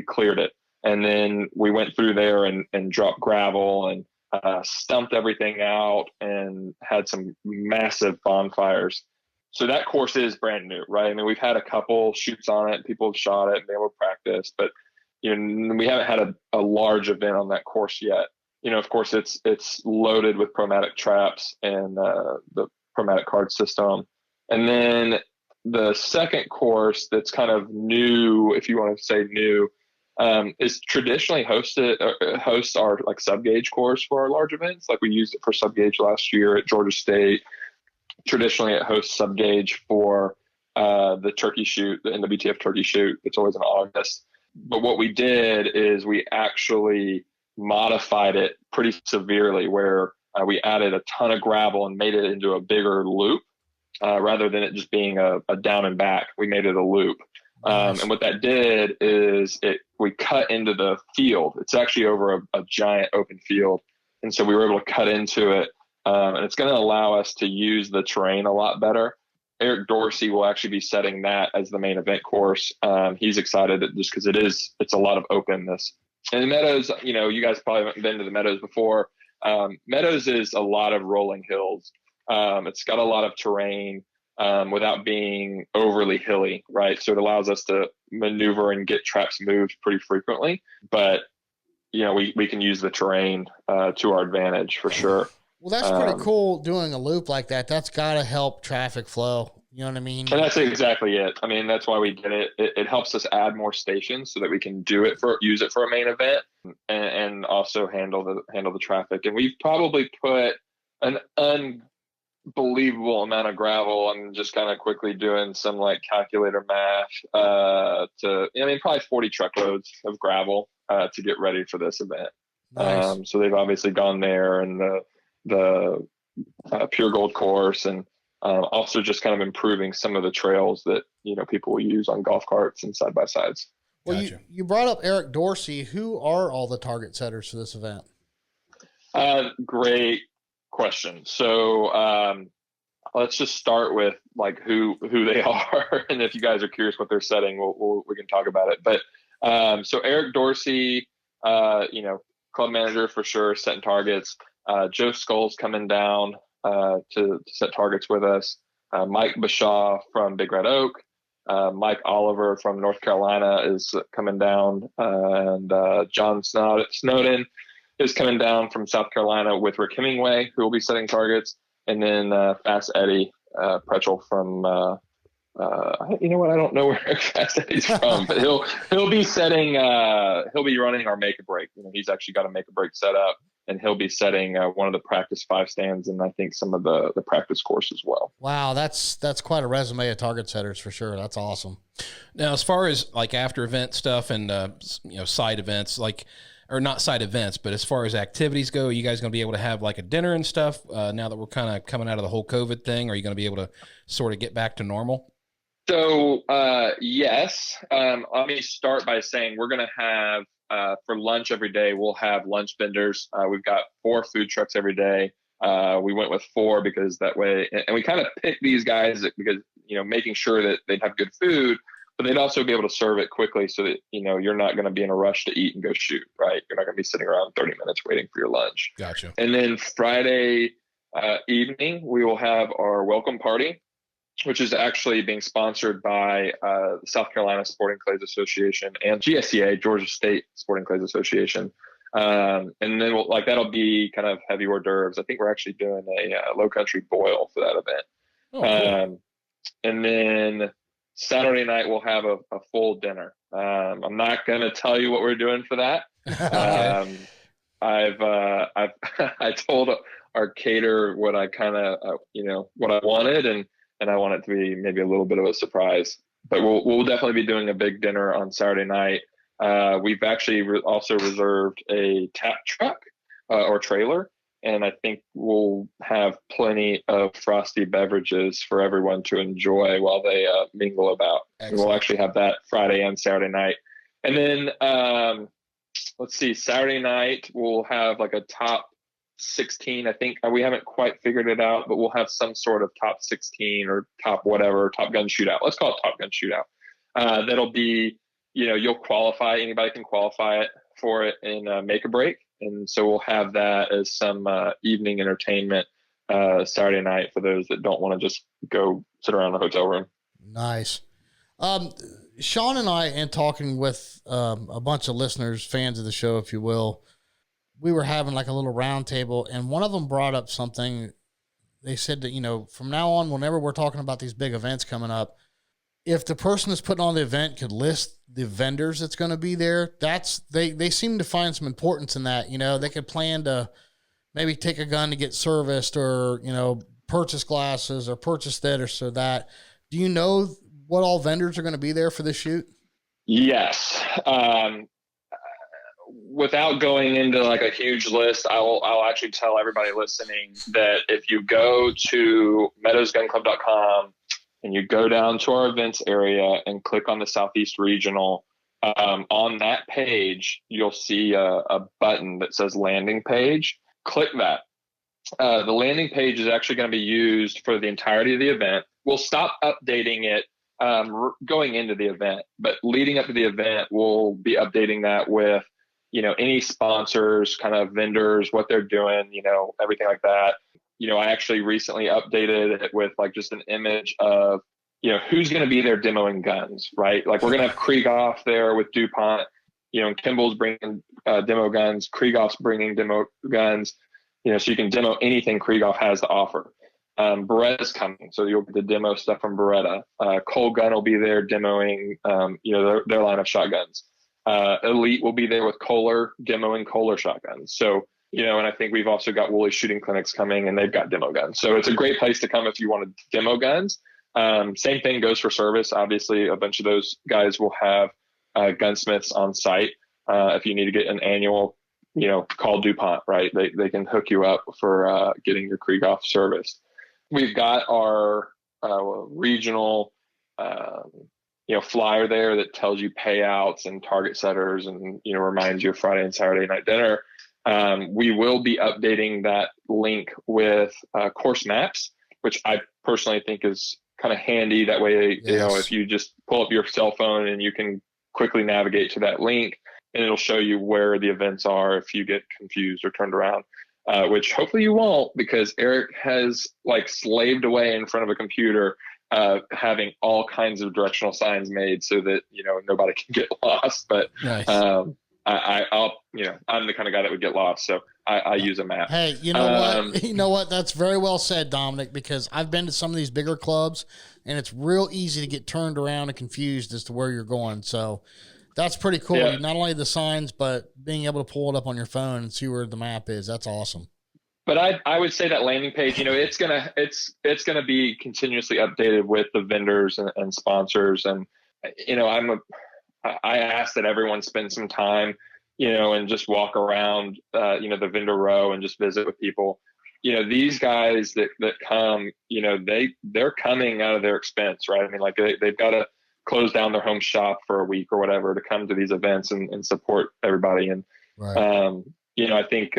cleared it. And then we went through there and dropped gravel and stumped everything out and had some massive bonfires. So that course is brand new, right? I mean, we've had a couple shoots on it. People have shot it and been able to practice, but we haven't had a large event on that course yet. Of course, it's loaded with Promatic traps and the Promatic card system. And then the second course that's kind of new, if you want to say new, is traditionally hosts our like sub-gauge course for our large events. Like we used it for sub-gauge last year at Georgia State. Traditionally, it hosts sub-gauge for the turkey shoot, the NWTF turkey shoot. It's always in August. But what we did is we actually modified it pretty severely, where we added a ton of gravel and made it into a bigger loop rather than it just being a down and back. We made it a loop. Nice. And what that did is we cut into the field. It's actually over a giant open field. And so we were able to cut into it and it's going to allow us to use the terrain a lot better. Eric Dorsey will actually be setting that as the main event course. He's excited just because it's a lot of openness. And the Meadows, you guys probably haven't been to the Meadows before. Meadows is a lot of rolling hills. It's got a lot of terrain without being overly hilly, right? So it allows us to maneuver and get traps moved pretty frequently. But, we can use the terrain to our advantage for sure. Well, that's pretty cool doing a loop like that. That's got to help traffic flow. You know what I mean? And that's exactly it. I mean, that's why we did it. It helps us add more stations so that we can use it for a main event and also handle the traffic. And we've probably put an unbelievable amount of gravel. I'm just kind of quickly doing some like calculator math probably 40 truckloads of gravel to get ready for this event. Nice. So they've obviously gone there, and the Pure Gold course, and also just kind of improving some of the trails that people will use on golf carts and side by sides. Well, gotcha. You brought up Eric Dorsey. Who are all the target setters for this event? Great question. So let's just start with like who they are, and if you guys are curious what they're setting, we can talk about it. But so Eric Dorsey, club manager for sure, setting targets. Joe Skull's coming down to set targets with us. Mike Bashaw from Big Red Oak. Mike Oliver from North Carolina is coming down. And John Snowden is coming down from South Carolina with Rick Hemingway, who will be setting targets. And then Fast Eddie Pretchel from I don't know where Fast Eddie's from, but he'll be setting he'll be running our make a break. He's actually got a make a break set up, and he'll be setting one of the practice 5 stands, and I think some of the practice course as well. Wow, that's quite a resume of target setters for sure. That's awesome. Now, as far as like after event stuff and side events, or not side events, but as far as activities go, are you guys going to be able to have like a dinner and stuff now that we're kind of coming out of the whole COVID thing? Are you going to be able to sort of get back to normal? So, yes. Let me start by saying we're going to have, for lunch every day, we'll have lunch vendors. We've got 4 food trucks every day. We went with 4 because that way, and we kind of picked these guys because, making sure that they'd have good food, but they'd also be able to serve it quickly so that, you're not going to be in a rush to eat and go shoot, right? You're not going to be sitting around 30 minutes waiting for your lunch. Gotcha. And then Friday evening, we will have our welcome party, which is actually being sponsored by the South Carolina Sporting Clays Association and GSCA, Georgia State Sporting Clays Association. And then that'll be kind of heavy hors d'oeuvres. I think we're actually doing a low country boil for that event. Oh, cool. And then Saturday night, we'll have a full dinner. I'm not going to tell you what we're doing for that. Okay. I told our caterer what I kind of, what I wanted, and I want it to be maybe a little bit of a surprise. But we'll definitely be doing a big dinner on Saturday night. We've actually also reserved a tap truck or trailer, and I think we'll have plenty of frosty beverages for everyone to enjoy while they mingle about. And we'll actually have that Friday and Saturday night. And then let's see, Saturday night we'll have like a top 16. I think we haven't quite figured it out, but we'll have some sort of top 16 or top whatever, Top Gun shootout. Let's call it Top Gun shootout. That'll be, you'll qualify. Anybody can qualify for it in Make a Break. And so we'll have that as some evening entertainment Saturday night for those that don't want to just go sit around the hotel room. Nice. Sean and I, in talking with a bunch of listeners, fans of the show, if you will, we were having like a little round table, and one of them brought up something. They said that, from now on, whenever we're talking about these big events coming up, if the person that's putting on the event could list the vendors that's going to be there, they seem to find some importance in that. They could plan to maybe take a gun to get serviced, or, purchase glasses or purchase this or that. Do you know what all vendors are going to be there for this shoot? Yes. Without going into like a huge list, I'll actually tell everybody listening that if you go to meadowsgunclub.com and you go down to our events area and click on the Southeast Regional, on that page, you'll see a button that says landing page. Click that. The landing page is actually going to be used for the entirety of the event. We'll stop updating it going into the event, but leading up to the event, we'll be updating that with, any sponsors, kind of vendors, what they're doing, everything like that. I actually recently updated it with like just an image of, who's going to be there demoing guns, right? Like we're going to have Krieghoff there with DuPont, and Kimball's bringing demo guns, Krieghoff's bringing demo guns, so you can demo anything Krieghoff has to offer. Beretta's coming, so you'll get the demo stuff from Beretta. Cole Gun will be there demoing, their line of shotguns. Elite will be there with Kohler demoing Kohler shotguns. So, and I think we've also got Woolley Shooting Clinics coming, and they've got demo guns. So it's a great place to come if you want to demo guns. Same thing goes for service. Obviously, a bunch of those guys will have gunsmiths on site. If you need to get an annual, call DuPont, right? They can hook you up for getting your Krieghoff serviced. We've got our regional, flyer there that tells you payouts and target setters and, reminds you of Friday and Saturday night dinner. We will be updating that link with course maps, which I personally think is kind of handy. That way, if you just pull up your cell phone and you can quickly navigate to that link, and it'll show you where the events are if you get confused or turned around, which hopefully you won't, because Eric has like slaved away in front of a computer having all kinds of directional signs made so that, nobody can get lost. But Nice. I'm the kind of guy that would get lost. So I use a map. Hey, you know what? You know what? That's very well said, Dominic, because I've been to some of these bigger clubs and it's real easy to get turned around and confused as to where you're going. So that's pretty cool. Yeah. Not only the signs, but being able to pull it up on your phone and see where the map is. That's awesome. But I would say that landing page, it's gonna be continuously updated with the vendors and sponsors. And I ask that everyone spend some time, and just walk around, the vendor row and just visit with people. These guys that come, they're coming out of their expense, right? I mean, like they've got to close down their home shop for a week or whatever to come to these events and support everybody. And, Right. I think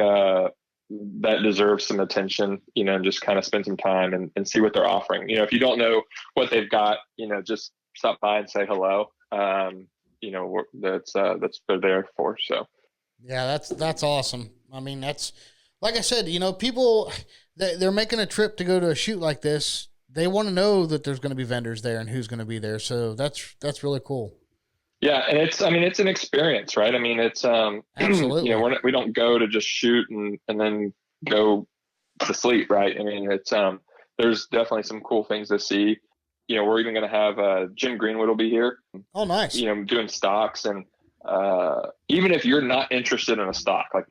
that deserves some attention, and just kind of spend some time and see what they're offering. If you don't know what they've got, just stop by and say hello. That's they're there for. So Yeah, that's awesome. I mean, that's like I said, people they're making a trip to go to a shoot like this. They want to know that there's going to be vendors there and who's going to be there. So that's really cool. yeah, and it's an experience, right? I mean, it's Absolutely. we don't go to just shoot and then go to sleep, right? I mean, it's there's definitely some cool things to see. We're even going to have Jim Greenwood will be here. Oh, nice. Doing stocks, and even if you're not interested in a stock, like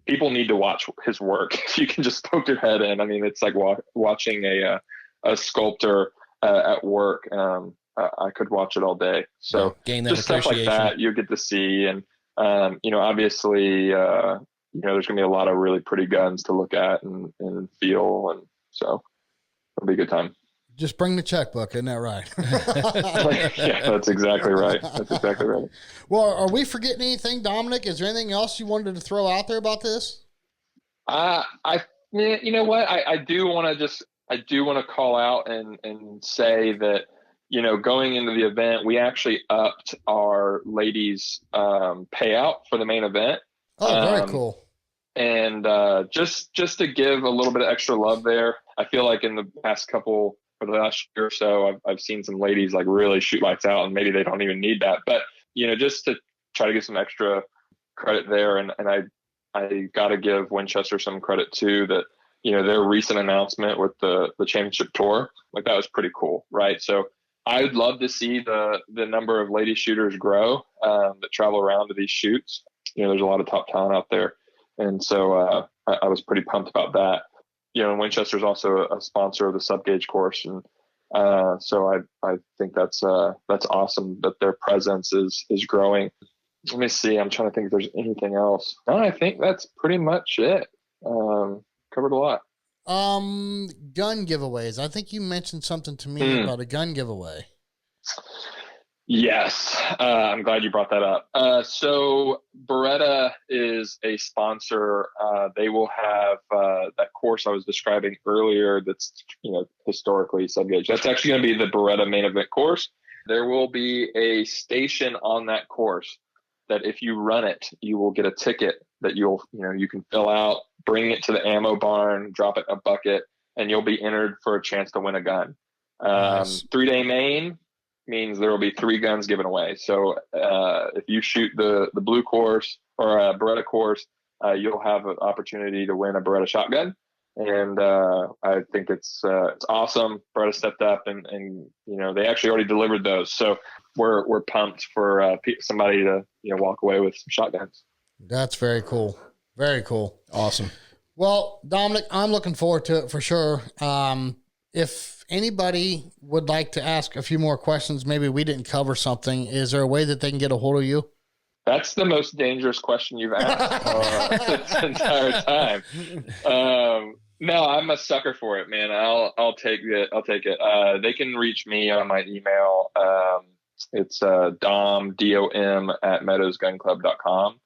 people need to watch his work. If you can just poke your head in, I mean, it's like watching a sculptor at work. I could watch it all day. So Gain that just stuff like appreciation. that you get to see, and obviously, there's gonna be a lot of really pretty guns to look at and feel, and so it'll be a good time. Just bring the checkbook, isn't that right? Yeah, that's exactly right. That's exactly right. Well, are we forgetting anything, Dominic? Is there anything else you wanted to throw out there about this? You know what? I do want to call out and say that, going into the event, we actually upped our ladies payout for the main event. Oh, very cool. And just to give a little bit of extra love there, I feel like in the past couple, for the last year or so, I've seen some ladies like really shoot lights out, and maybe they don't even need that. But, just to try to get some extra credit there. And I got to give Winchester some credit too, that, their recent announcement with the championship tour, like that was pretty cool. Right. So I would love to see the number of lady shooters grow that travel around to these shoots. There's a lot of top talent out there. And so I was pretty pumped about that. And Winchester's also a sponsor of the sub gauge course. And so I think that's awesome that their presence is growing. Let me see. I'm trying to think if there's anything else. No, I think that's pretty much it. Covered a lot. Gun giveaways. I think you mentioned something to me about a gun giveaway. Yes, I'm glad you brought that up. So Beretta is a sponsor. They will have that course I was describing earlier that's, historically sub-gauge. That's actually going to be the Beretta main event course. There will be a station on that course that if you run it, you will get a ticket that you can fill out, bring it to the ammo barn, drop it in a bucket, and you'll be entered for a chance to win a gun. Nice. 3-day main means there will be 3 guns given away. So if you shoot the blue course or a Beretta course, you'll have an opportunity to win a Beretta shotgun. And I think it's awesome. Beretta stepped up and they actually already delivered those. So we're pumped for somebody to walk away with some shotguns. That's very cool. Very cool. Awesome. Well, Dominic, I'm looking forward to it for sure. If anybody would like to ask a few more questions, maybe we didn't cover something, is there a way that they can get a hold of you? That's the most dangerous question you've asked this entire time. No, I'm a sucker for it, man. I'll take it. They can reach me on my email. It's dom, D-O-M, at meadowsgunclub.com.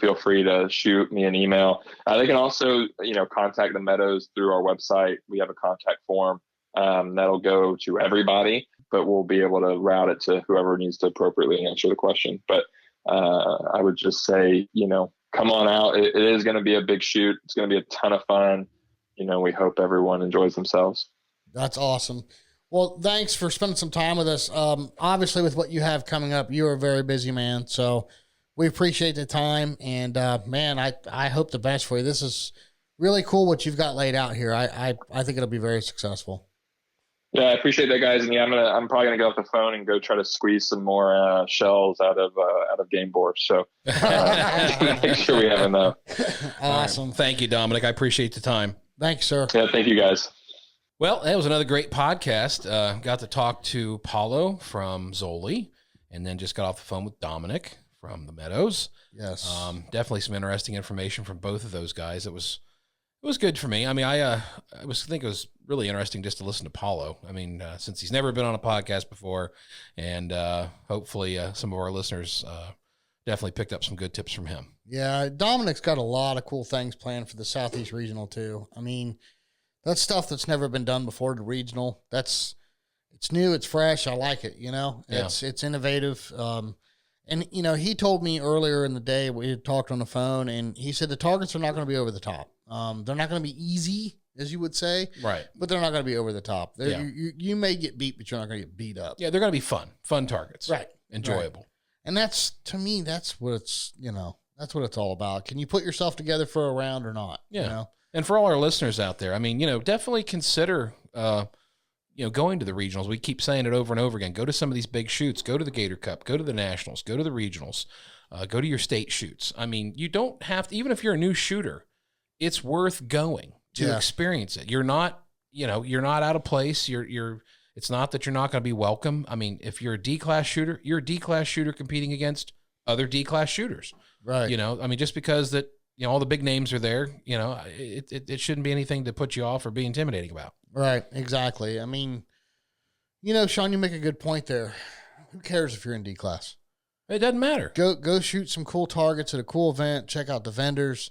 Feel free to shoot me an email. They can also, contact the Meadows through our website. We have a contact form that'll go to everybody, but we'll be able to route it to whoever needs to appropriately answer the question. But I would just say, come on out. It is going to be a big shoot. It's going to be a ton of fun. We hope everyone enjoys themselves. That's awesome. Well, thanks for spending some time with us. Obviously, with what you have coming up, you're a very busy man. So we appreciate the time. And, man, I hope the best for you. This is really cool what you've got laid out here. I think it'll be very successful. Yeah, I appreciate that, guys. And yeah, I'm probably gonna get off the phone and go try to squeeze some more shells out of game boards. So make sure we have enough. Awesome. Right. Thank you, Dominic. I appreciate the time. Thank you, sir. Yeah, thank you, guys. Well, that was another great podcast. Got to talk to Paolo from Zoli, and then just got off the phone with Dominic from the Meadows. Yes. Definitely some interesting information from both of those guys. It was good for me. I mean, I think it was really interesting just to listen to Paolo. I mean, since he's never been on a podcast before, and hopefully some of our listeners definitely picked up some good tips from him. Yeah, Dominic's got a lot of cool things planned for the Southeast Regional too. I mean, that's stuff that's never been done before. The regional, it's new, it's fresh. I like it. It's innovative. And he told me earlier in the day, we had talked on the phone, and he said the targets are not going to be over the top. They're not going to be easy, as you would say, right? But they're not going to be over the top. Yeah. You may get beat, but you're not going to get beat up. Yeah, they're going to be fun targets, right? Enjoyable. Right. And that's, to me, that's what it's that's what it's all about. Can you put yourself together for a round or not? Yeah. And for all our listeners out there, I mean, definitely consider, going to the regionals. We keep saying it over and over again. Go to some of these big shoots. Go to the Gator Cup. Go to the Nationals. Go to the regionals. Go to your state shoots. I mean, you don't have to, even if you're a new shooter, it's worth going to experience it. You're not out of place. It's not that you're not going to be welcome. I mean, if you're a D-class shooter, you're a D-class shooter competing against other D-class shooters. Right. I mean, just because that, all the big names are there, it shouldn't be anything to put you off or be intimidating about. Right. Exactly. I mean, Sean, you make a good point there. Who cares if you're in D-class? It doesn't matter. Go shoot some cool targets at a cool event. Check out the vendors.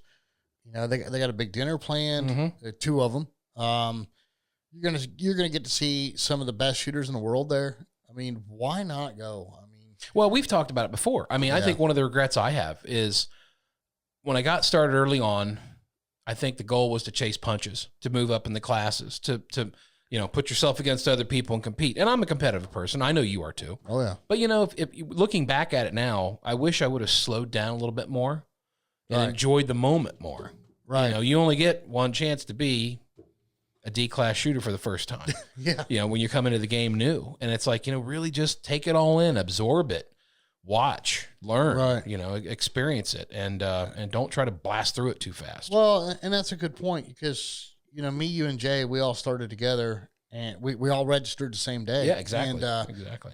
They got a big dinner planned. Mm-hmm. 2 of them. You're gonna get to see some of the best shooters in the world there. I mean, why not go? I mean, well, we've talked about it before. I mean, I think one of the regrets I have is when I got started early on, I think the goal was to chase punches, to move up in the classes, to put yourself against other people and compete. And I'm a competitive person. I know you are too. Oh yeah. But if looking back at it now, I wish I would have slowed down a little bit more and enjoyed the moment more. Right. You only get one chance to be a D-class shooter for the first time. Yeah. When you come into the game new, and it's like, really just take it all in, absorb it, watch, learn, experience it, and don't try to blast through it too fast. Well, and that's a good point because, me, you, and Jay, we all started together and we all registered the same day. Yeah, exactly. And, exactly.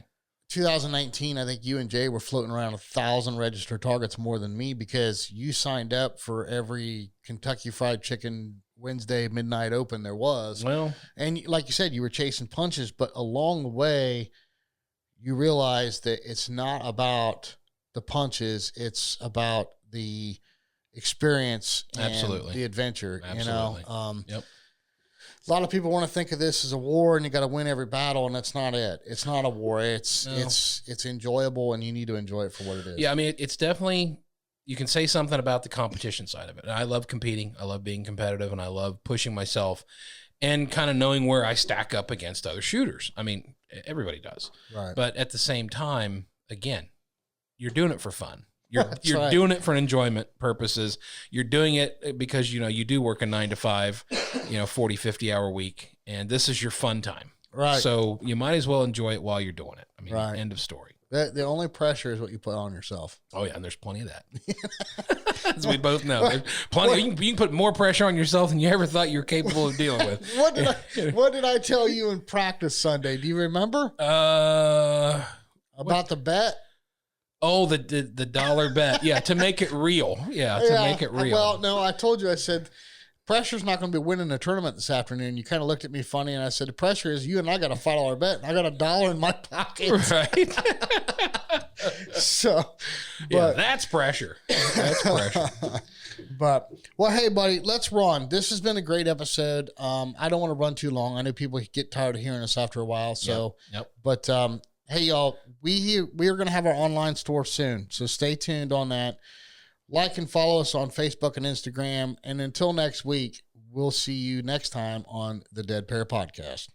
2019, I think you and Jay were floating around 1,000 registered targets more than me because you signed up for every Kentucky Fried Chicken Wednesday midnight open there was. Well, and like you said, you were chasing punches, but along the way, you realize that it's not about the punches, it's about the experience and the adventure. Absolutely. You know, Yep. a lot of people want to think of this as a war and you got to win every battle, and that's not it. It's not a war. It's enjoyable, and you need to enjoy it for what it is. Yeah, I mean, it's definitely, you can say something about the competition side of it. And I love competing. I love being competitive, and I love pushing myself and kind of knowing where I stack up against other shooters. I mean, everybody does. Right. But at the same time, again, you're doing it for fun. You're right. doing it for enjoyment purposes. You're doing it because, you know, you do work a 9 to 5, 40, 50 hour week, and this is your fun time. Right. So you might as well enjoy it while you're doing it. I mean, Right. End of story. The only pressure is what you put on yourself. Oh yeah. And there's plenty of that. As we both know, there's plenty. You can put more pressure on yourself than you ever thought you were capable of dealing with. What did I tell you in practice Sunday? Do you remember? About the bet? Oh, the dollar bet. Yeah, to make it real. Yeah, to make it real. Well, no, I told you, I said, pressure's not going to be winning the tournament this afternoon. You kind of looked at me funny, and I said, the pressure is you and I got a $5 bet, and I got $1 in my pocket. Right. So, yeah, that's pressure. That's pressure. But, well, hey, buddy, let's run. This has been a great episode. I don't want to run too long. I know people get tired of hearing us after a while. So, Yep. But, hey, y'all, we are going to have our online store soon. So stay tuned on that. Like and follow us on Facebook and Instagram. And until next week, we'll see you next time on the Dead Pair Podcast.